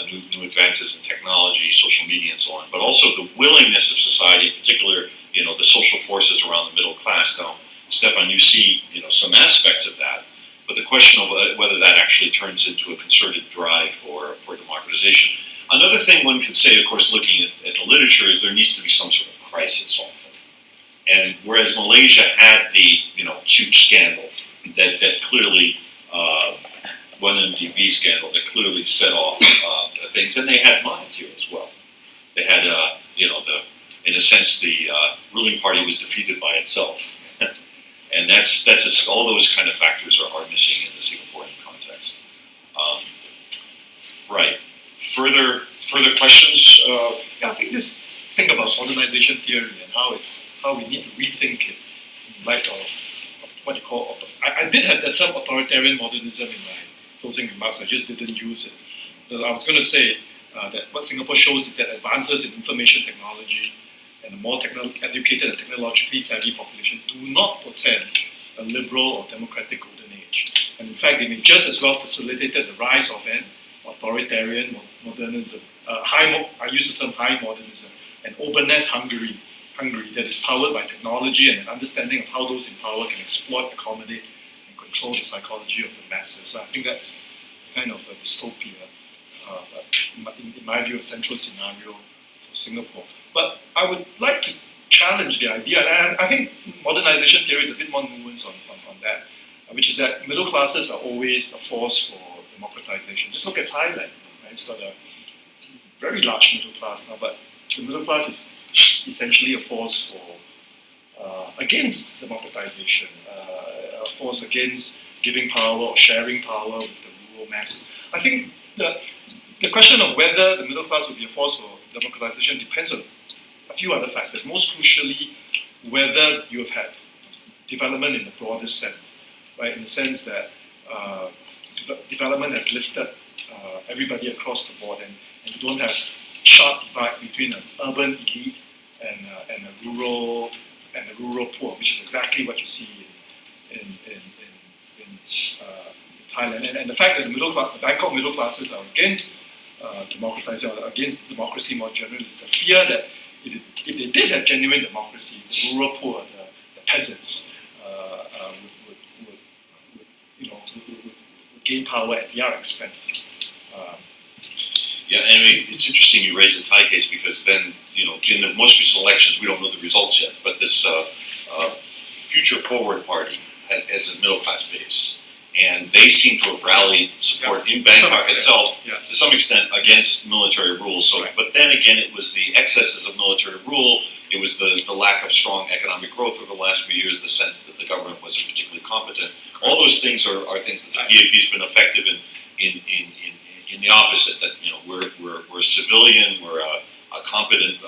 new advances in technology, social media, and so on. But also the willingness of society, in particular, the social forces around the middle class. Now, Stephan, you see some aspects of that. But the question of whether that actually turns into a concerted drive for democratization. Another thing one could say, of course, looking at the literature, is there needs to be some sort of crisis often. And whereas Malaysia had the huge scandal that clearly, 1MDB scandal that clearly set off things, and they had minds here as well. They had, in a sense, the ruling party was defeated by itself. And that's all those kind of factors are missing in the Singaporean context. Right. Further questions? I think this thing about modernization theory and how we need to rethink it in light of what you call. I did have the term authoritarian modernism in my closing remarks. I just didn't use it. So I was going to say that what Singapore shows is that advances in information technology and a more educated and technologically savvy population do not portend a liberal or democratic golden age. And in fact, they may just as well facilitated the rise of an authoritarian modernism. I use the term high modernism, an openness Hungary that is powered by technology and an understanding of how those in power can exploit, accommodate, and control the psychology of the masses. So I think that's kind of a dystopia, in my view, a central scenario for Singapore. But I would like to challenge the idea, and I think modernization theory is a bit more nuanced on that, which is that middle classes are always a force for democratization. Just look at Thailand, right? It's got a very large middle class now, but the middle class is essentially a force for against democratization, a force against giving power or sharing power with the rural masses. I think the question of whether the middle class will be a force for democratization depends on a few other factors. Most crucially, whether you have had development in the broadest sense, right? In the sense that development has lifted everybody across the board, and you don't have sharp divides between an urban elite and a rural poor, which is exactly what you see in Thailand. And the fact that the Bangkok middle classes are against democratization, or against democracy more generally, is the fear that if they did have genuine democracy, the rural poor, the peasants, would gain power at their expense. Yeah, and it's interesting you raise the Thai case, because then, in the most recent elections, we don't know the results yet, but this Future Forward Party has a middle class base, and they seem to have rallied support in Bangkok itself to some extent against military rule. So, right. But then again, it was the excesses of military rule. It was the lack of strong economic growth over the last few years, the sense that the government wasn't particularly competent. All those things are things that the PAP has been effective in in the opposite, that we're civilian, we're a competent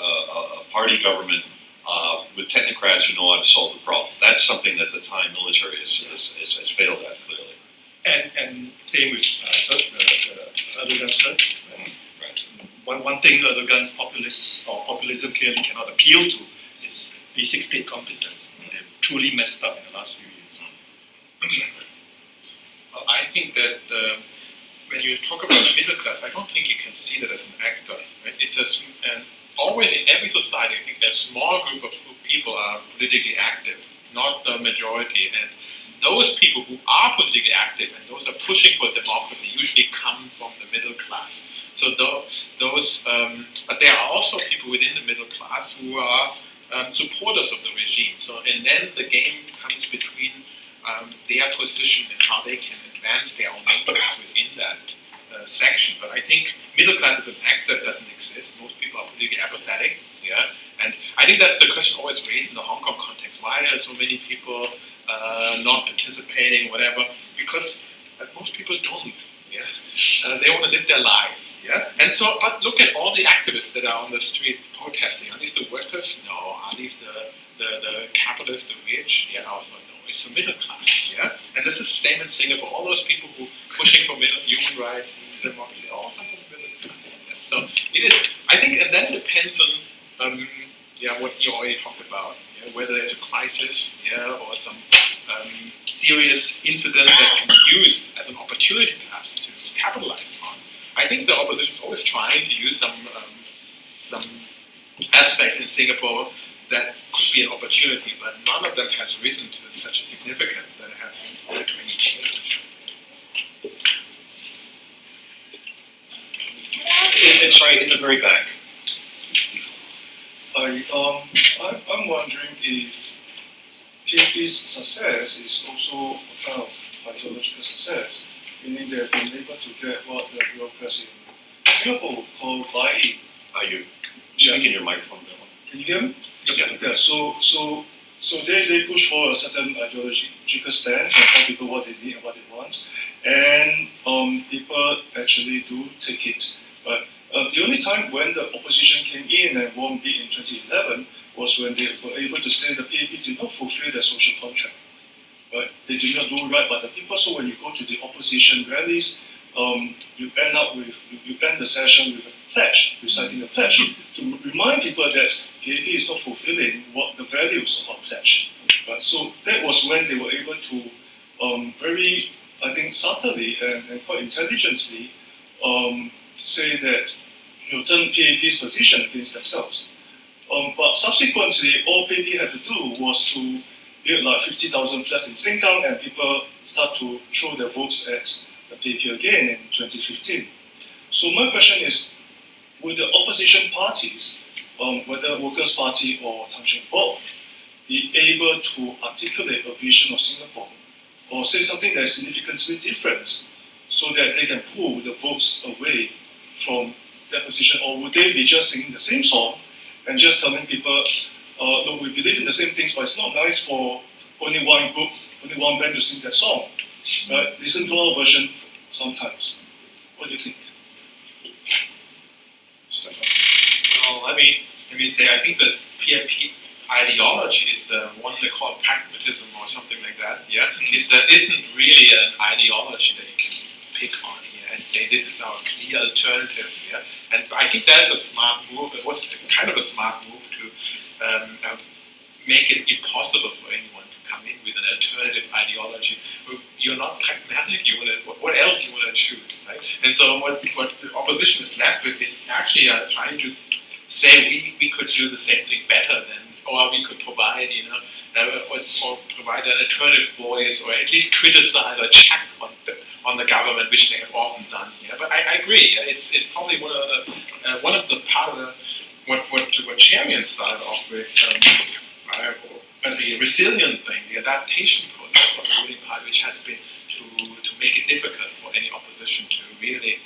party government with technocrats who know how to solve the problems. That's something that the Thai military has failed at, clearly. And same with Erdogan's turn. Right. One thing Erdogan's populism clearly cannot appeal to is basic state competence. They've truly messed up in the last few years. I think that when you talk about the middle class, I don't think you can see that as an actor. Right? It's always in every society, I think a small group of people are politically active, not the majority. And those people who are politically active and those are pushing for democracy usually come from the middle class. So but there are also people within the middle class who are supporters of the regime. So and then the game comes between their position and how they can advance their own interests within that section. But I think middle class as an actor doesn't exist. Most people are politically apathetic. Yeah, and I think that's the question always raised in the Hong Kong context. Why are so many people not participating, whatever? Because most people don't. Yeah, they want to live their lives. Yeah, and so, but look at all the activists that are on the street protesting. Are these the workers? No. Are these the capitalists, the rich? Yeah, also no. It's the middle class. Yeah, and this is the same in Singapore. All those people who pushing for human rights and democracy, all come from the middle class. Yeah. So it is. I think, and then depends on what you already talked about. Yeah, whether there's a crisis, or some serious incident that can be used as an opportunity, perhaps, to capitalize on. I think the opposition is always trying to use some aspects in Singapore that could be an opportunity, but none of them has risen to such a significance that it has led to any change. It's right in the very back. I'm wondering if PAP's success is also a kind of ideological success, meaning they've been able to get what the bureaucracy in Singapore would call buy-in. Are you speaking your microphone? Can you hear me? Yeah. So they push for a certain ideological stance and tell people what they need and what they want, and people actually do take it. But the only time when the opposition came in and won big in 2011 was when they were able to say the PAP did not fulfill their social contract. Right? They did not do right by the people. So when you go to the opposition rallies, you end the session with a pledge, reciting the pledge, to remind people that PAP is not fulfilling what the values of our pledge. Right? So that was when they were able to very, I think, subtly and quite intelligently say that, turn PAP's position against themselves. But subsequently, all PAP had to do was to build like 50,000 flats in Sengkang, and people start to throw their votes at the PAP again in 2015. So my question is, would the opposition parties, whether Workers' Party or Tan Cheng Bock, be able to articulate a vision of Singapore or say something that is significantly different so that they can pull the votes away from that position? Or would they be just singing the same song and just telling people, look, we believe in the same things, but it's not nice for only one group, only one band to sing that song. Right? Listen to our version sometimes. What do you think? Stephan? Well, let me say, I think this PAP ideology is the one they call pragmatism or something like that. Yeah, there isn't really an ideology that you can pick on here and say this is our clear alternative. Yeah, and I think that's a smart move. It was kind of a smart move to make it impossible for anyone to come in with an alternative ideology. You're not pragmatic. What else you want to choose, right? And so what the opposition is left with is actually trying to say we could do the same thing better than, or we could provide, or provide an alternative voice, or at least criticize or check on the government, which they have often done. Yeah, but I agree. It's probably one of the part of what Cherian started off with, the resilient thing, the adaptation process of the ruling party, which has been to make it difficult for any opposition to really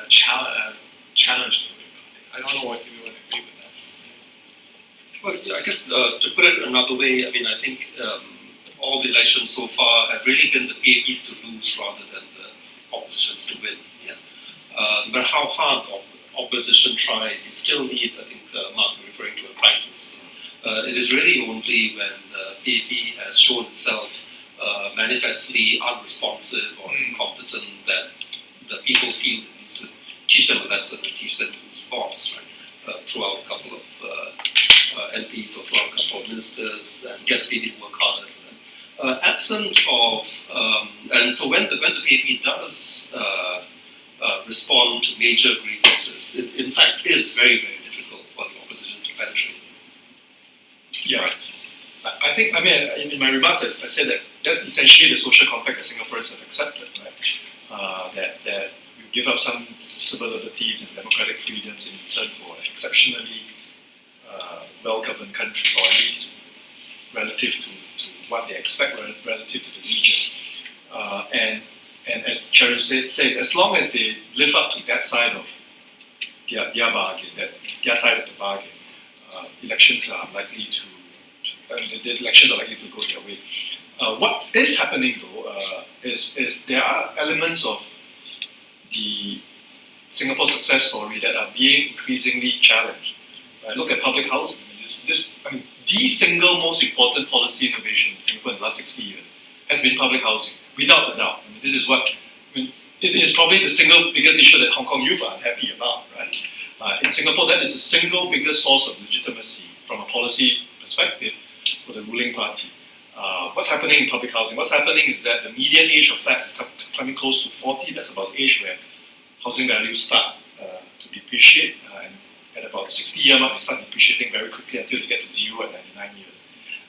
challenge the ruling party. I don't know what you would agree with that. Well, yeah, I guess to put it another way, I think all the elections so far have really been the PAPs to lose rather than the oppositions to win. Yeah. no matter how hard the opposition tries, you still need, I think Mark was referring to a crisis. It is really only when the PAP has shown itself manifestly unresponsive or incompetent that the people feel it needs to teach them a lesson and teach them to respond, right? Throughout a couple of MPs or throughout a couple of ministers and get the PAP to work harder for them. Absent of, and so when the PAP does respond to major grievances, it in fact is very, very difficult for the opposition to penetrate. Yeah. I think, I mean, in my remarks, I said that that's essentially the social compact that Singaporeans have accepted, right? That you give up some civil liberties and democratic freedoms in return for an exceptionally well-governed country, or at least relative to what they expect relative to the region. And as Cherian says, as long as they live up to that side of their bargain, their side of the bargain, elections are likely the elections are likely to go their way. What is happening though is there are elements of the Singapore success story that are being increasingly challenged. Look at public housing. The single most important policy innovation in Singapore in the last 60 years has been public housing, without a doubt. This is what it is probably the single biggest issue that Hong Kong youth are unhappy about, right? In Singapore, that is the single biggest source of legitimacy from a policy perspective for the ruling party. What's happening in public housing? What's happening is that the median age of flats is coming close to 40. That's about the age where housing values start to depreciate. And at about 60-year mark, they start depreciating very quickly until they get to zero at 99 years.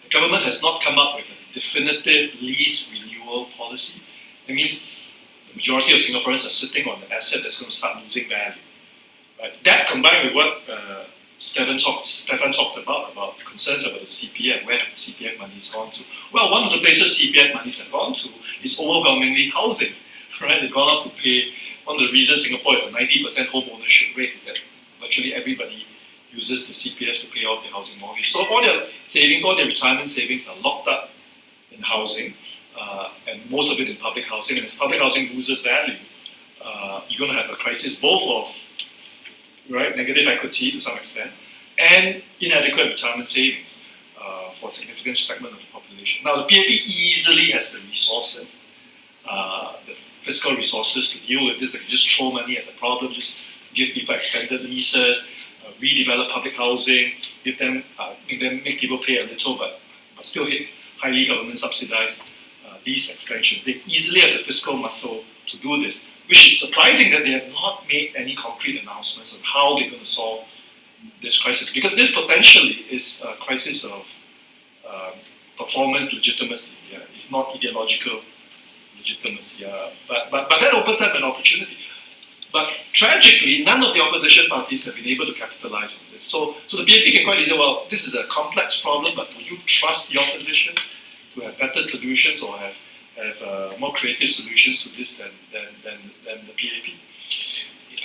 The government has not come up with a definitive lease renewal policy. It means the majority of Singaporeans are sitting on an asset that's going to start losing value. Right? That combined with what Stephan talked about concerns about the CPF, where have the CPF monies gone to? Well, one of the places CPF monies have gone to is overwhelmingly housing. Right? They've gone out to pay. One of the reasons Singapore is a 90% home ownership rate is that virtually everybody uses the CPF to pay off their housing mortgage. So all their savings, all their retirement savings are locked up in housing, and most of it in public housing. And as public housing loses value, you're going to have a crisis both of negative equity to some extent and inadequate retirement savings for a significant segment of the population. Now, the PAP easily has the resources, the fiscal resources to deal with this. They can just throw money at the problem, just give people extended leases, redevelop public housing, make people pay a little, but still hit highly government subsidized lease extension. They easily have the fiscal muscle to do this, which is surprising that they have not made any concrete announcements on how they're going to solve this crisis, because this potentially is a crisis of performance legitimacy, if not ideological legitimacy. But that opens up an opportunity. But tragically, none of the opposition parties have been able to capitalize on this. So the PAP can quite easily say, well, this is a complex problem, but will you trust the opposition to have better solutions or have more creative solutions to this than the PAP?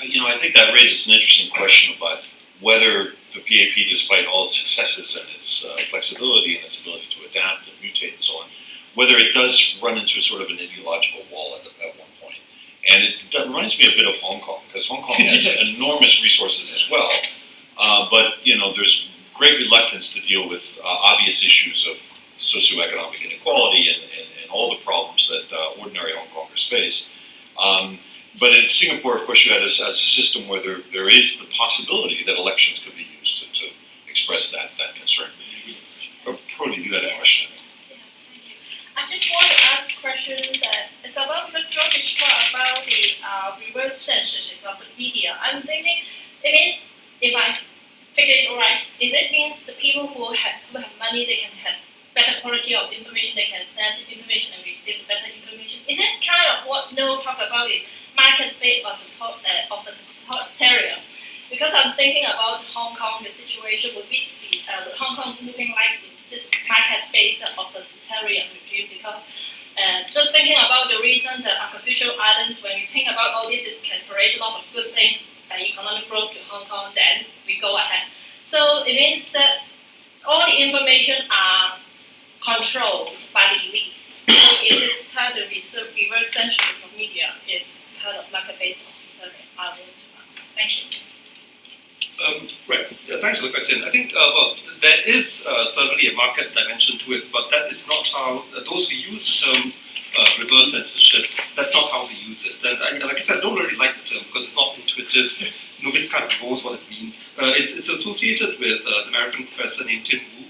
I think that raises an interesting question about whether the PAP, despite all its successes and its flexibility and its ability to adapt and mutate and so on, whether it does run into sort of an ideological wall at one point. And that reminds me a bit of Hong Kong, because Hong Kong has enormous resources as well, but there's great reluctance to deal with obvious issues of socioeconomic inequality and all the problems that ordinary Hong Kongers face. But in Singapore, of course, you had a system where there is the possibility that elections could be used to express that concern. Probably you had a question. I just want to ask questions that it's about Mr. Rogic talk about the reverse censorship of the media. I'm thinking it means, if I figure it right, it means the people who have money, they can have better quality of information, they can sense information and receive better information. Is it kind of what Noel talked about is market space of the authoritarian? Because I'm thinking about Hong Kong, the situation would be Hong Kong looking like this market-based authoritarian regime, because just thinking about the reasons that artificial islands, when we think about all this, can create a lot of good things, economic growth to Hong Kong, then we go ahead. So it means that all the information are controlled by the elites. So it is kind of reverse censorship of media is kind of market-based are willing to ask. Thank you. Right. Thanks for the question. I think, well, there is certainly a market dimension to it, but that is not how those who use the term reverse censorship, that's not how they use it. And like I said, I don't really like the term because it's not intuitive. Nobody kind of knows what it means. It's associated with an American professor named Tim Wu,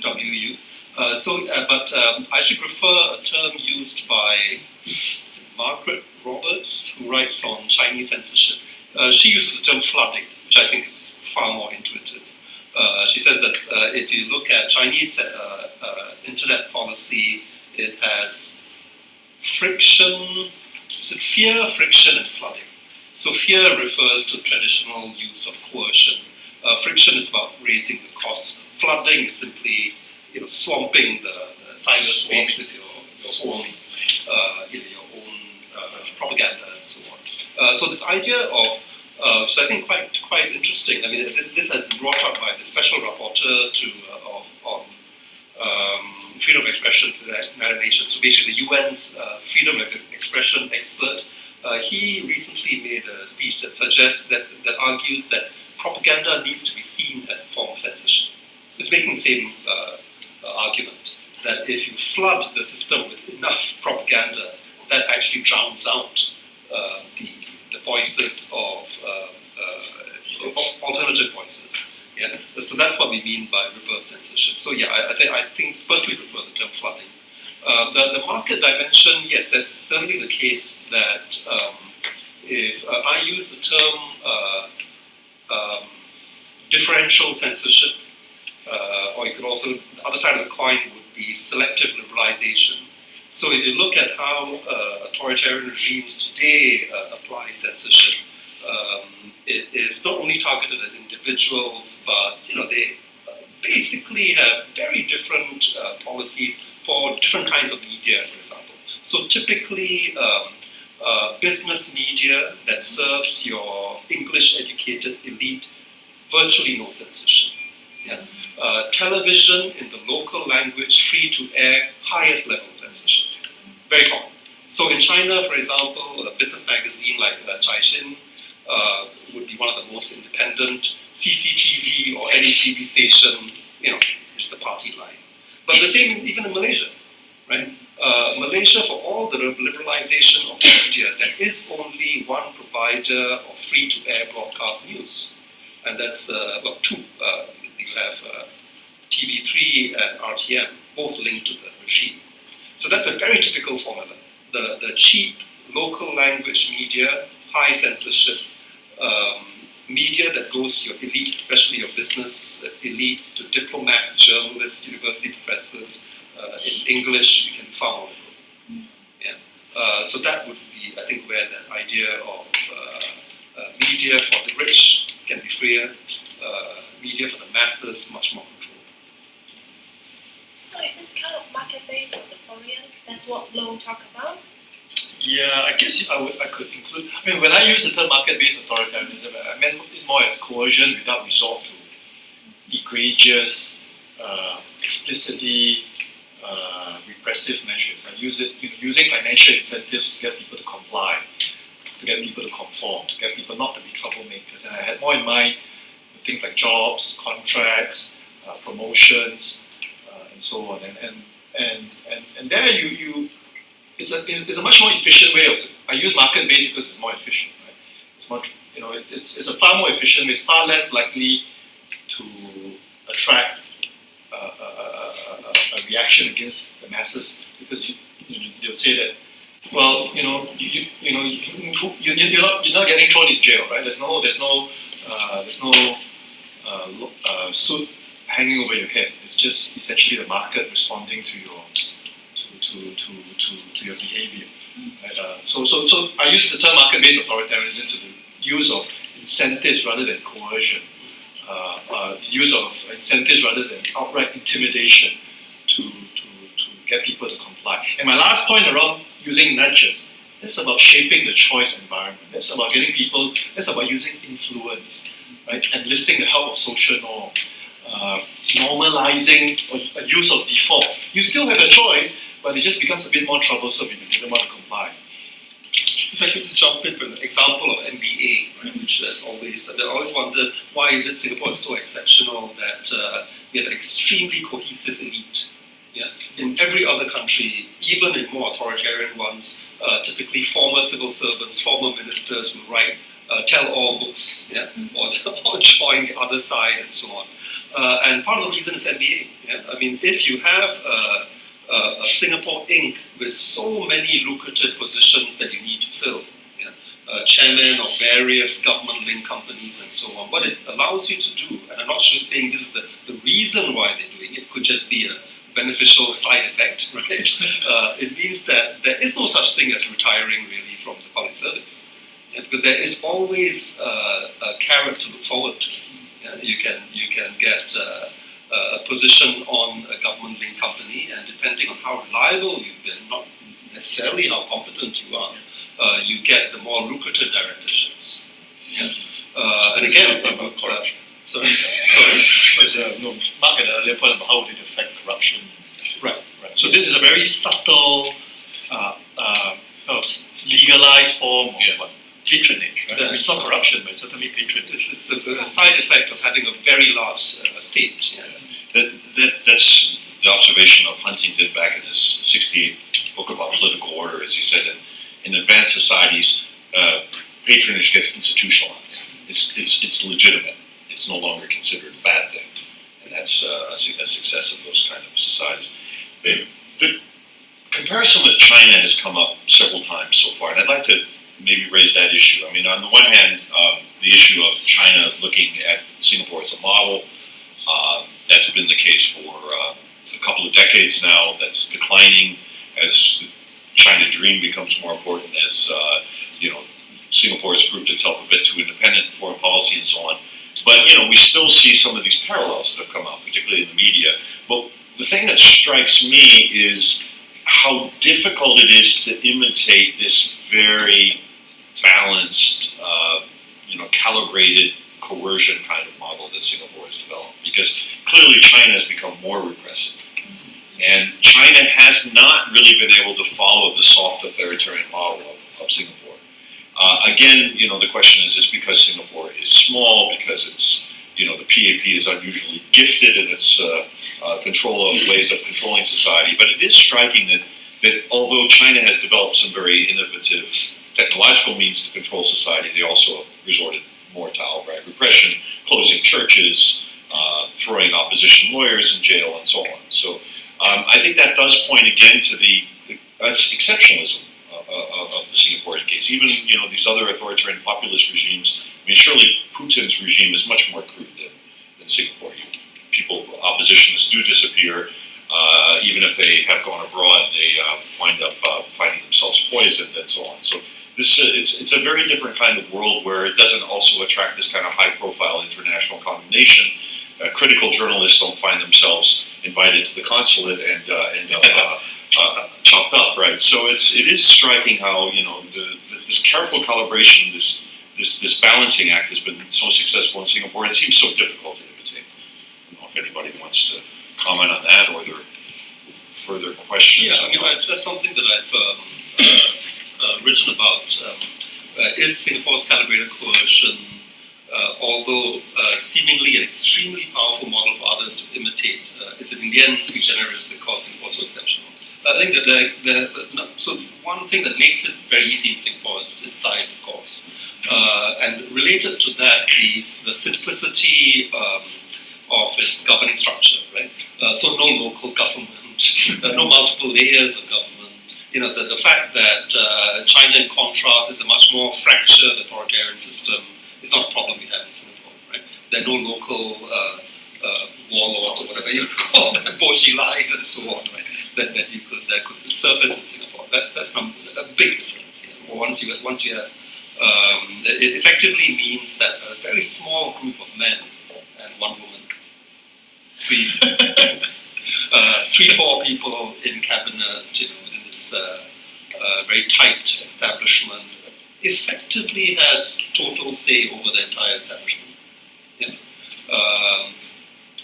W-U. But I should prefer a term used by Margaret Roberts, who writes on Chinese censorship. She uses the term flooding, which I think is far more intuitive. She says that if you look at Chinese internet policy, it has friction, fear, friction, and flooding. So fear refers to traditional use of coercion. Friction is about raising the cost. Flooding is simply, swamping the cyberspace with your own, your own propaganda and so on. So this idea of which I think quite interesting. I mean, this has been brought up by the special rapporteur on freedom of expression to the United Nations. So basically, the UN's freedom of expression expert. He recently made a speech that suggests that argues that propaganda needs to be seen as a form of censorship. It's making the same argument that if you flood the system with enough propaganda, that actually drowns out the voices of alternative voices. Yeah, so that's what we mean by reverse censorship. So yeah, I think personally prefer the term flooding. The market dimension, yes, that's certainly the case. That if I use the term differential censorship, or you could also, the other side of the coin would be selective liberalization. So if you look at how authoritarian regimes today apply censorship, it is not only targeted at individuals, but they basically have very different policies for different kinds of media, for example. So typically, business media that serves your English-educated elite, virtually no censorship. Yeah. Television in the local language, free-to-air, highest level censorship. Very common. So in China, for example, a business magazine like Cherian would be one of the most independent. CCTV or any TV station, it's the party line. But the same even in Malaysia, right? Malaysia, for all the liberalization of media, there is only one provider of free-to-air broadcast news, and that's two. You have TV3 and RTM, both linked to the regime. So that's a very typical formula. The cheap local language media, high censorship, media that goes to your elites, especially your business elites, to diplomats, journalists, university professors. In English, you can far more liberal. Yeah. So that would be, I think, where the idea of media for the rich can be freer, media for the masses much more controlled. So is this kind of market-based authoritarian? That's what Lo talked about? Yeah, I guess I could include. I mean, when I use the term market-based authoritarianism, I meant it more as coercion without resort to egregious, explicitly repressive measures. I use it using financial incentives to get people to comply, to get people to conform, to get people not to be troublemakers. And I had more in mind things like jobs, contracts, promotions, and so on. And there it's a much more efficient way of. I use market-based because it's more efficient. Right? It's much, it's a far more efficient way. It's far less likely to attract a reaction against the masses because they'll say that, well, you're not getting thrown in jail, right? There's no suit hanging over your head. It's just essentially the market responding to your your behavior. Right? So I use the term market-based authoritarianism to the use of incentives rather than coercion. The use of incentives rather than outright intimidation to get people to comply. And my last point around using nudges, that's about shaping the choice environment. That's about getting people, that's about using influence, right? Enlisting the help of social norms, normalizing a use of default. You still have a choice, but it just becomes a bit more troublesome if you don't want to comply. If I could just jump in for an example of MBA, right, which there's always, I always wondered why is it Singapore is so exceptional that we have an extremely cohesive elite. Yeah? In every other country, even in more authoritarian ones, typically former civil servants, former ministers will write tell-all books, yeah? or join the other side and so on. And part of the reason is MBA. Yeah? I mean, if you have a Singapore Inc. with so many lucrative positions that you need to fill, yeah? Chairman of various government-linked companies and so on, what it allows you to do, and I'm not sure saying this is the reason why they're doing it, could just be a beneficial side effect, right? It means that there is no such thing as retiring really from the public service. Yeah? Because there is always a carrot to look forward to. Yeah? You can get a position on a government-linked company, and depending on how reliable you've been, not necessarily how competent you are, you get the more lucrative directorships. Yeah? And again, about corruption. Sorry. Mark had an earlier point about how would it affect corruption. Right. So this is a very subtle, legalized form of patronage. Right? Yeah. It's not corruption, but it's certainly patronage. It's a side effect of having a very large state. Yeah. That's the observation of Huntington back in his 68 book about political order, as he said that in advanced societies, patronage gets institutionalized. It's legitimate. It's no longer considered a bad thing, and that's a success of those kind of societies. The comparison with China has come up several times so far, and I'd like to maybe raise that issue. I mean, on the one hand, the issue of China looking at Singapore as a model, that's been the case for a couple of decades now. That's declining as the China dream becomes more important, as Singapore has proved itself a bit too independent in foreign policy and so on. But we still see some of these parallels that have come out, particularly in the media. But the thing that strikes me is how difficult it is to imitate this very balanced, calibrated coercion kind of model that Singapore has developed. Because clearly China has become more repressive. And China has not really been able to follow the soft authoritarian model of Singapore. Again, the question is this because Singapore is small, because it's, the PAP is unusually gifted in its control of ways of controlling society. But it is striking that although China has developed some very innovative technological means to control society, they also resorted more to outright repression, closing churches, throwing opposition lawyers in jail, and so on. So I think that does point again to the exceptionalism of the Singaporean case. Even these other authoritarian populist regimes. I mean, surely Putin's regime is much more crude than Singapore. Oppositionists do disappear. Even if they have gone abroad, they wind up finding themselves poisoned and so on. So it's a very different kind of world where it doesn't also attract this kind of high-profile international condemnation. Critical journalists don't find themselves invited to the consulate and end up chopped up, right? So it is striking how this careful calibration, this balancing act has been so successful in Singapore. It seems so difficult to imitate. I don't know if anybody wants to comment on that or there are further questions. Yeah, I mean that's something that I've written about. Is Singapore's calibrated coercion, although seemingly an extremely powerful model for others to imitate, is it in the end sui generis because Singapore is so exceptional? I think that so one thing that makes it very easy in Singapore is its size, of course, and related to that is the simplicity of its governing structure, right? So no local government, no multiple layers of government. The fact that China, in contrast, is a much more fractured authoritarian system is not a problem we have in Singapore, right? There are no local warlords or whatever you call them, Bolsheviks and so on, right? That could surface in Singapore. That's a big difference. Once you have, it effectively means that a very small group of men and one woman, four people in cabinet, within this very tight establishment, effectively has total say over the entire establishment. Yeah.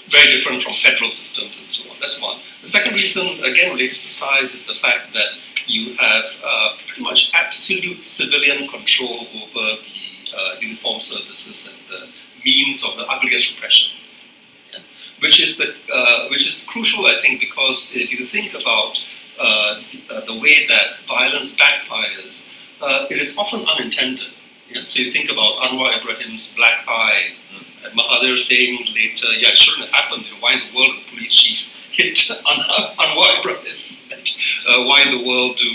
very different from federal systems and so on. That's one. The second reason, again related to size, is the fact that you have pretty much absolute civilian control over the uniformed services and the means of the ugliest repression. Yeah? Which is crucial, I think, because if you think about the way that violence backfires, it is often unintended. Yeah? So you think about Anwar Ibrahim's black eye, and Mahathir saying later, yeah, it shouldn't have happened. Why in the world did the police chief hit Anwar Ibrahim? Why in the world do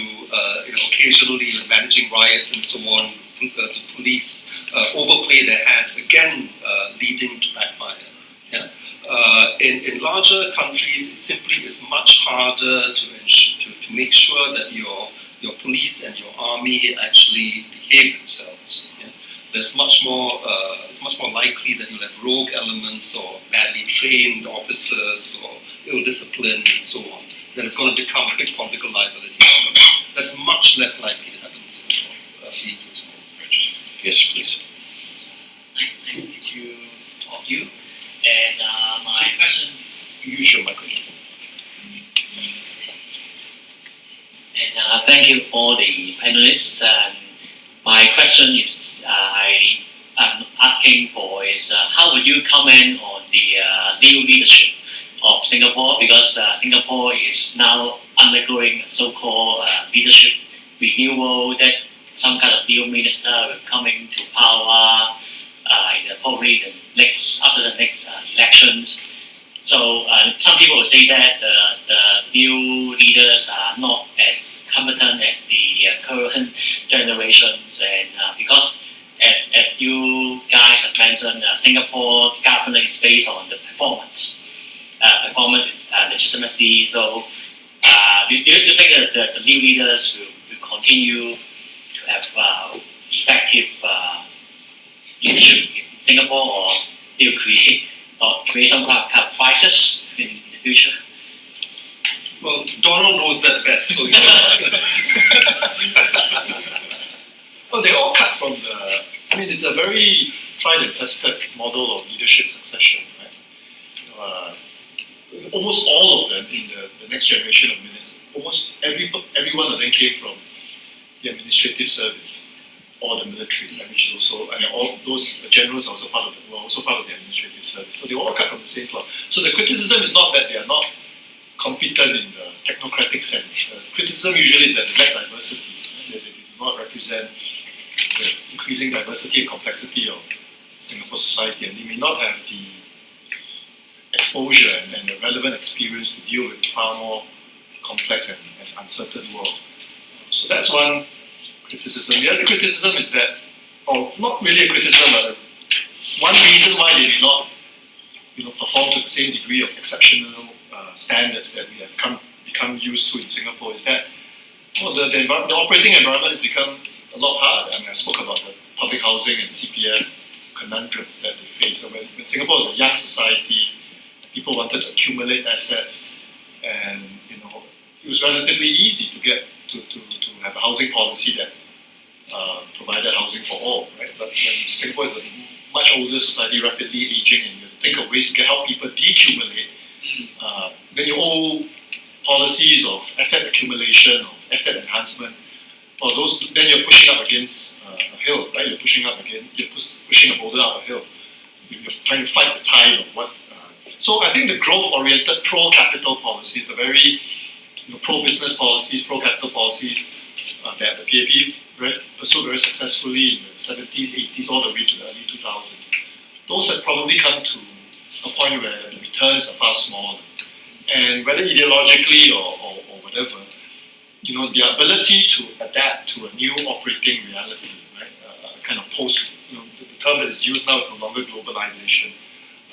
occasionally managing riots and so on, the police overplay their hands, again leading to backfire. Yeah? In larger countries, it simply is much harder to make sure that your police and your army actually behave themselves. Yeah? There's much more. It's much more likely that you'll have rogue elements or badly trained officers or ill-disciplined and so on. That it's going to become a big political liability. That's much less likely to happen in Singapore. Please, it's more. Yes, please. Thank you, all of you. And my question is, Use your microphone. and thank you all the panelists. My question is, I'm asking for is how would you comment on the new leadership of Singapore, because Singapore is now undergoing a so-called leadership renewal, that some kind of new minister will coming to power probably after the next elections. So some people will say that the new leaders are not as competent as the current generations, and because as you guys have mentioned, Singapore's government is based on the performance legitimacy. So do you think that the new leaders will continue to have effective leadership in Singapore, or they will create some kind of crisis in the future? Well, Donald knows that best, so you can answer. Well, they all cut from the. I mean, it's a very tried and tested model of leadership succession, right? Almost all of them in the next generation of ministers, almost every one of them came from the administrative service or the military, which is also, I mean, all those generals are also part of the administrative service. So they all cut from the same cloth. So the criticism is not that they are not competent in the technocratic sense. Criticism usually is that they lack diversity, and that they do not represent the increasing diversity and complexity of Singapore society, and they may not have the exposure and the relevant experience to deal with a far more complex and uncertain world. So that's one criticism. The other criticism is that, or not really a criticism, but one reason why they did not perform to the same degree of exceptional standards that we have become used to in Singapore is that the operating environment has become a lot harder. I mean, I spoke about the public housing and CPF conundrums that they face. So when Singapore was a young society, people wanted to accumulate assets, and it was relatively easy to get to have a housing policy that provided housing for all, right? But when Singapore is a much older society, rapidly aging, and you think of ways to help people decumulate, then your old policies of asset accumulation, of asset enhancement, or those, then you're pushing up against a hill, right? You're pushing a boulder up a hill. You're trying to fight the tide of what. So I think the growth-oriented pro-capital policies, the very pro-business policies, pro-capital policies that the PAP pursued very successfully in the 70s, 80s, all the way to the early 2000s, those have probably come to a point where the returns are far smaller. And whether ideologically or whatever, the ability to adapt to a new operating reality, right? Kind of post, the term that is used now is no longer globalization.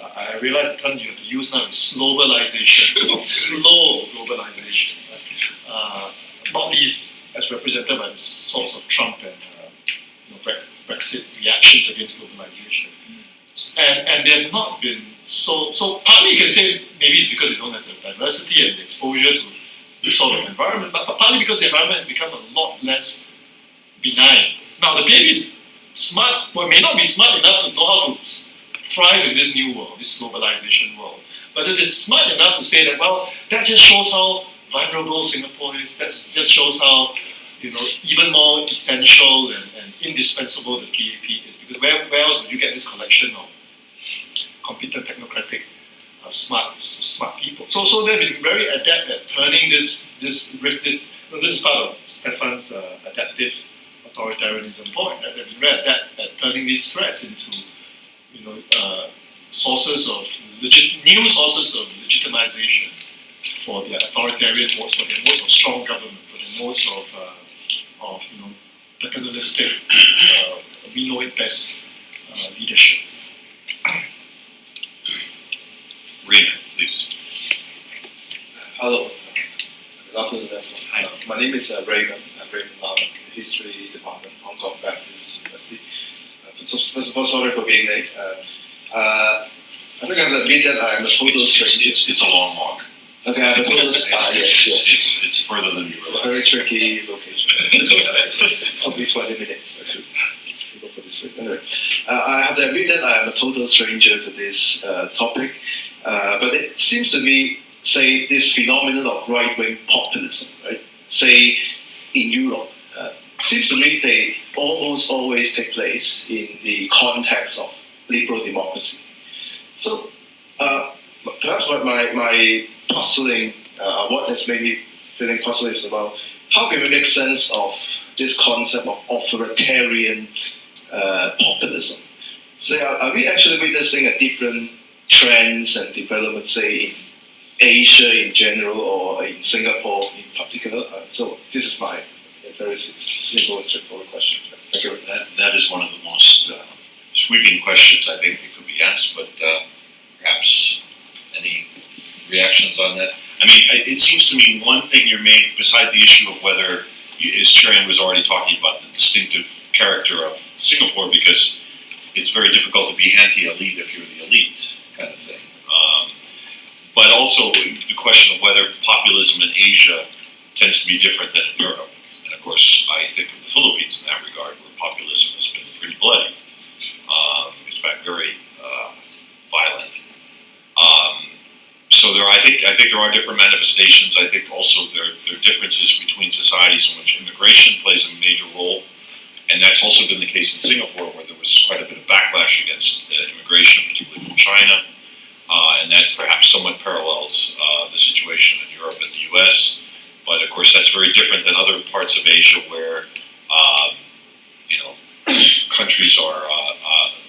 I realize the term you have to use now is slowbalization, slow globalization. Not least as represented by the sorts of Trump and Brexit reactions against globalization. And they have not been so partly you can say maybe it's because they don't have the diversity and the exposure to this sort of environment, but partly because the environment has become a lot less benign. Now the PAP is smart, may not be smart enough to know how to thrive in this new world, this globalization world. But it is smart enough to say that, well, that just shows how vulnerable Singapore is. That just shows how, even more essential and indispensable the PAP is. Because where else would you get this collection of competent, technocratic, smart people? So they've been very adept at turning this is part of Stephan's adaptive authoritarianism point. That they've been very adept at turning these threats into, sources of new sources of legitimization for their authoritarian modes, for their modes of strong government, for their modes of paternalistic, we know it best leadership. Raymond, please. Hello. Good afternoon, everyone. My name is Raymond. I'm Raymond Lam, History Department, Hong Kong Baptist University. So first of all, sorry for being late. I think I have to admit that I'm a total stranger. It's a long walk. Okay, I'm a total yes. It's further than you It's a realize. very tricky location. Probably 20 minutes to go for this way. Anyway, I have to admit that I am a total stranger to this topic, but it seems to me, say, this phenomenon of right-wing populism, right? Say, in Europe, seems to me they almost always take place in the context of liberal democracy. So, perhaps my puzzling, what has made me feeling puzzled is about how can we make sense of this concept of authoritarian populism? So are we actually witnessing a different trends and developments, say, in Asia in general or in Singapore in particular? So this is my very simple and straightforward question. Thank you. That is one of the most sweeping questions I think that could be asked, but perhaps any reactions on that? I mean, it seems to me one thing you're made, besides the issue of whether, as Cherian was already talking about, the distinctive character of Singapore, because it's very difficult to be anti-elite if you're the elite, kind of thing. But also the question of whether populism in Asia tends to be different than in Europe. And of course, I think of the Philippines in that regard, where populism has been pretty bloody. In fact, very violent. So I think there are different manifestations. I think also there are differences between societies in which immigration plays a major role. And that's also been the case in Singapore, where there was quite a bit of backlash against immigration, particularly from China. And that perhaps somewhat parallels the situation in Europe and the US. But of course, that's very different than other parts of Asia where, countries are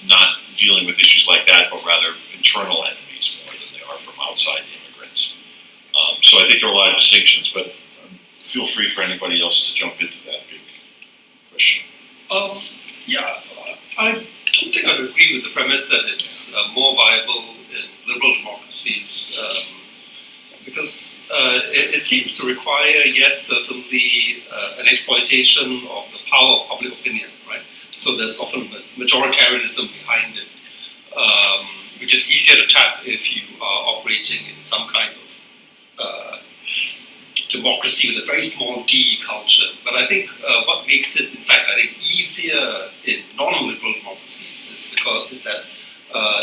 not dealing with issues like that, but rather internal enemies more than they are from outside immigrants. So I think there are a lot of distinctions, but feel free for anybody else to jump into that big question. I don't think I would agree with the premise that it's more viable in liberal democracies because it seems to require, yes, certainly an exploitation of the power of public opinion, right? So there's often majoritarianism behind it, which is easier to tap if you are operating in some kind of democracy with a very small d culture. But I think what makes it, in fact, easier in non-liberal democracies is that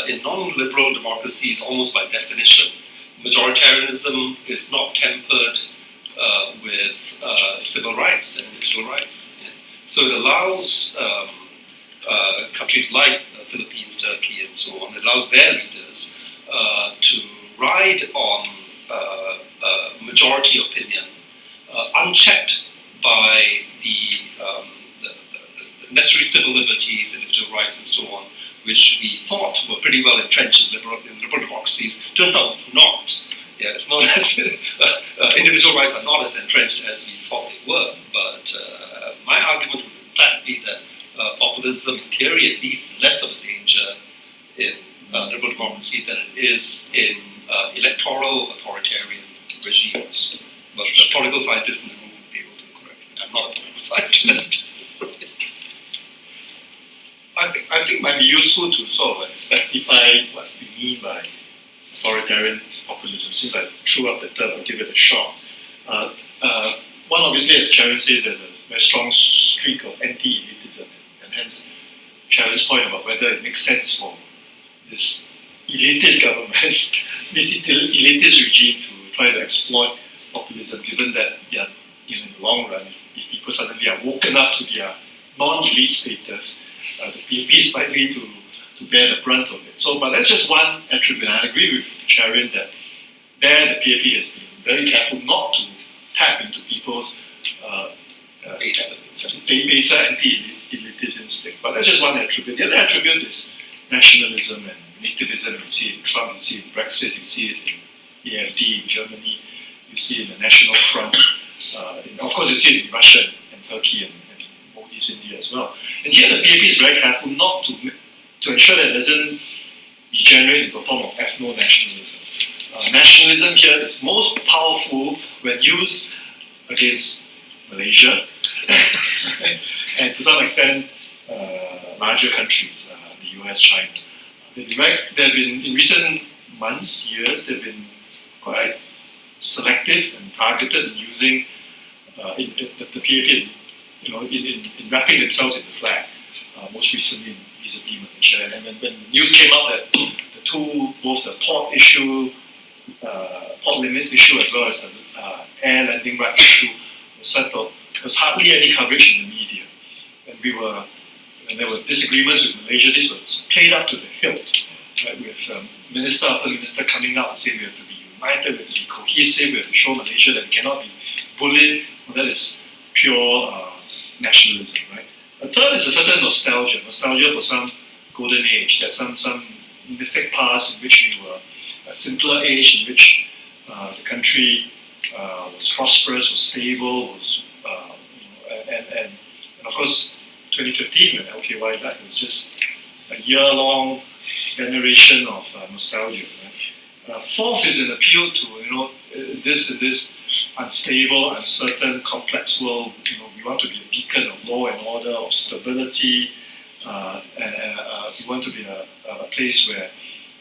in non-liberal democracies, almost by definition, majoritarianism is not tempered with civil rights and individual rights. Yeah. So it allows countries like the Philippines, Turkey, and so on, it allows their leaders to ride on majority opinion unchecked by the necessary civil liberties, individual rights, and so on, which we thought were pretty well entrenched in liberal democracies. Turns out it's not. Yeah, it's not as individual rights are not as entrenched as we thought they were. But my argument would in fact be that populism, in theory, at least, is less of a danger in liberal democracies than it is in electoral authoritarian regimes. But the political scientists in the room would be able to correct me. I'm not a political scientist. I think it might be useful to sort of specify what we mean by authoritarian populism. Since I threw out the term, I'll give it a shot. One, obviously, as Cherian says, there's a very strong streak of anti-elitism, and hence Cherian's point about whether it makes sense for this elitist government this elitist regime to try to exploit populism, given that they are, in the long run, if people suddenly are woken up to their non-elite status, the PAP is likely to bear the brunt of it. So, but that's just one attribute. I agree with Cherian that there the PAP has been very careful not to tap into people's baser anti-elitism instincts. But that's just one attribute. The other attribute is nationalism and nativism. You see it in Trump, you see it in Brexit, you see it in AfD in Germany, you see it in the National Front. Of course, you see it in Russia and Turkey and Modi's India as well. And here the PAP is very careful not to ensure that it doesn't degenerate into a form of ethno-nationalism. Nationalism here is most powerful when used against Malaysia and to some extent larger countries, the US, China. They've been, in recent months, years, they've been quite selective and targeted in using the PAP, in wrapping themselves in the flag. Most recently vis-a-vis Malaysia. And when the news came out that both the port issue, port limits issue, as well as the air landing rights issue was settled, there was hardly any coverage in the media. And there were disagreements with Malaysia. This was played up to the hilt, right, with minister after minister coming out and saying we have to be united, we have to be cohesive, we have to show Malaysia that we cannot be bullied. Well, that is pure nationalism, right? The third is a certain nostalgia for some golden age, that some mythic past in which we were a simpler age, in which the country was prosperous, was stable, and of course 2015 when LKY died was just a year-long veneration of nostalgia. Right? Fourth is an appeal to this unstable, uncertain, complex world. We want to be a beacon of law and order, of stability, and we want to be a place where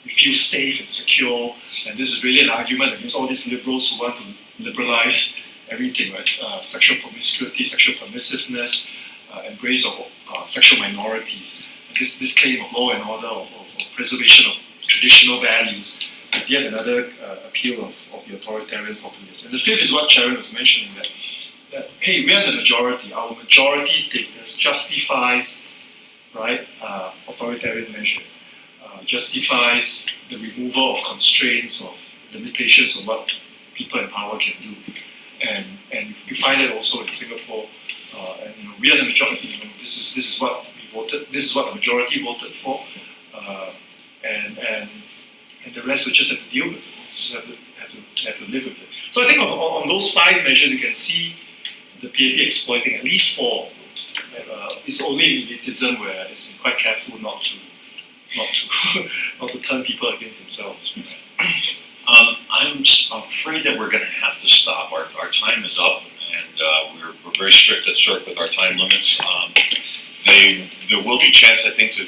we feel safe and secure. And this is really an argument against all these liberals who want to liberalize everything, right? Sexual promiscuity, sexual permissiveness, embrace of sexual minorities. And this claim of law and order, of preservation of traditional values, is yet another appeal of the authoritarian populists. And the fifth is what Cherian was mentioning, that hey, we are the majority. Our majority status justifies, right, authoritarian measures, justifies the removal of constraints, of limitations of what people in power can do. And you find it also in Singapore. And we are the majority. This is what we voted. This is what the majority voted for, and the rest we just have to deal with it. Just have to live with it. So I think on those 5 measures, you can see the PAP exploiting at least 4. It's only elitism where it's been quite careful not to turn people against themselves. I'm afraid that we're going to have to stop. Our time is up, and we're very strict at CERC with our time limits. There will be chance, I think, to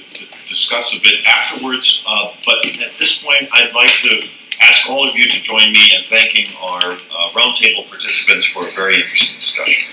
discuss a bit afterwards, but at this point, I'd like to ask all of you to join me in thanking our roundtable participants for a very interesting discussion.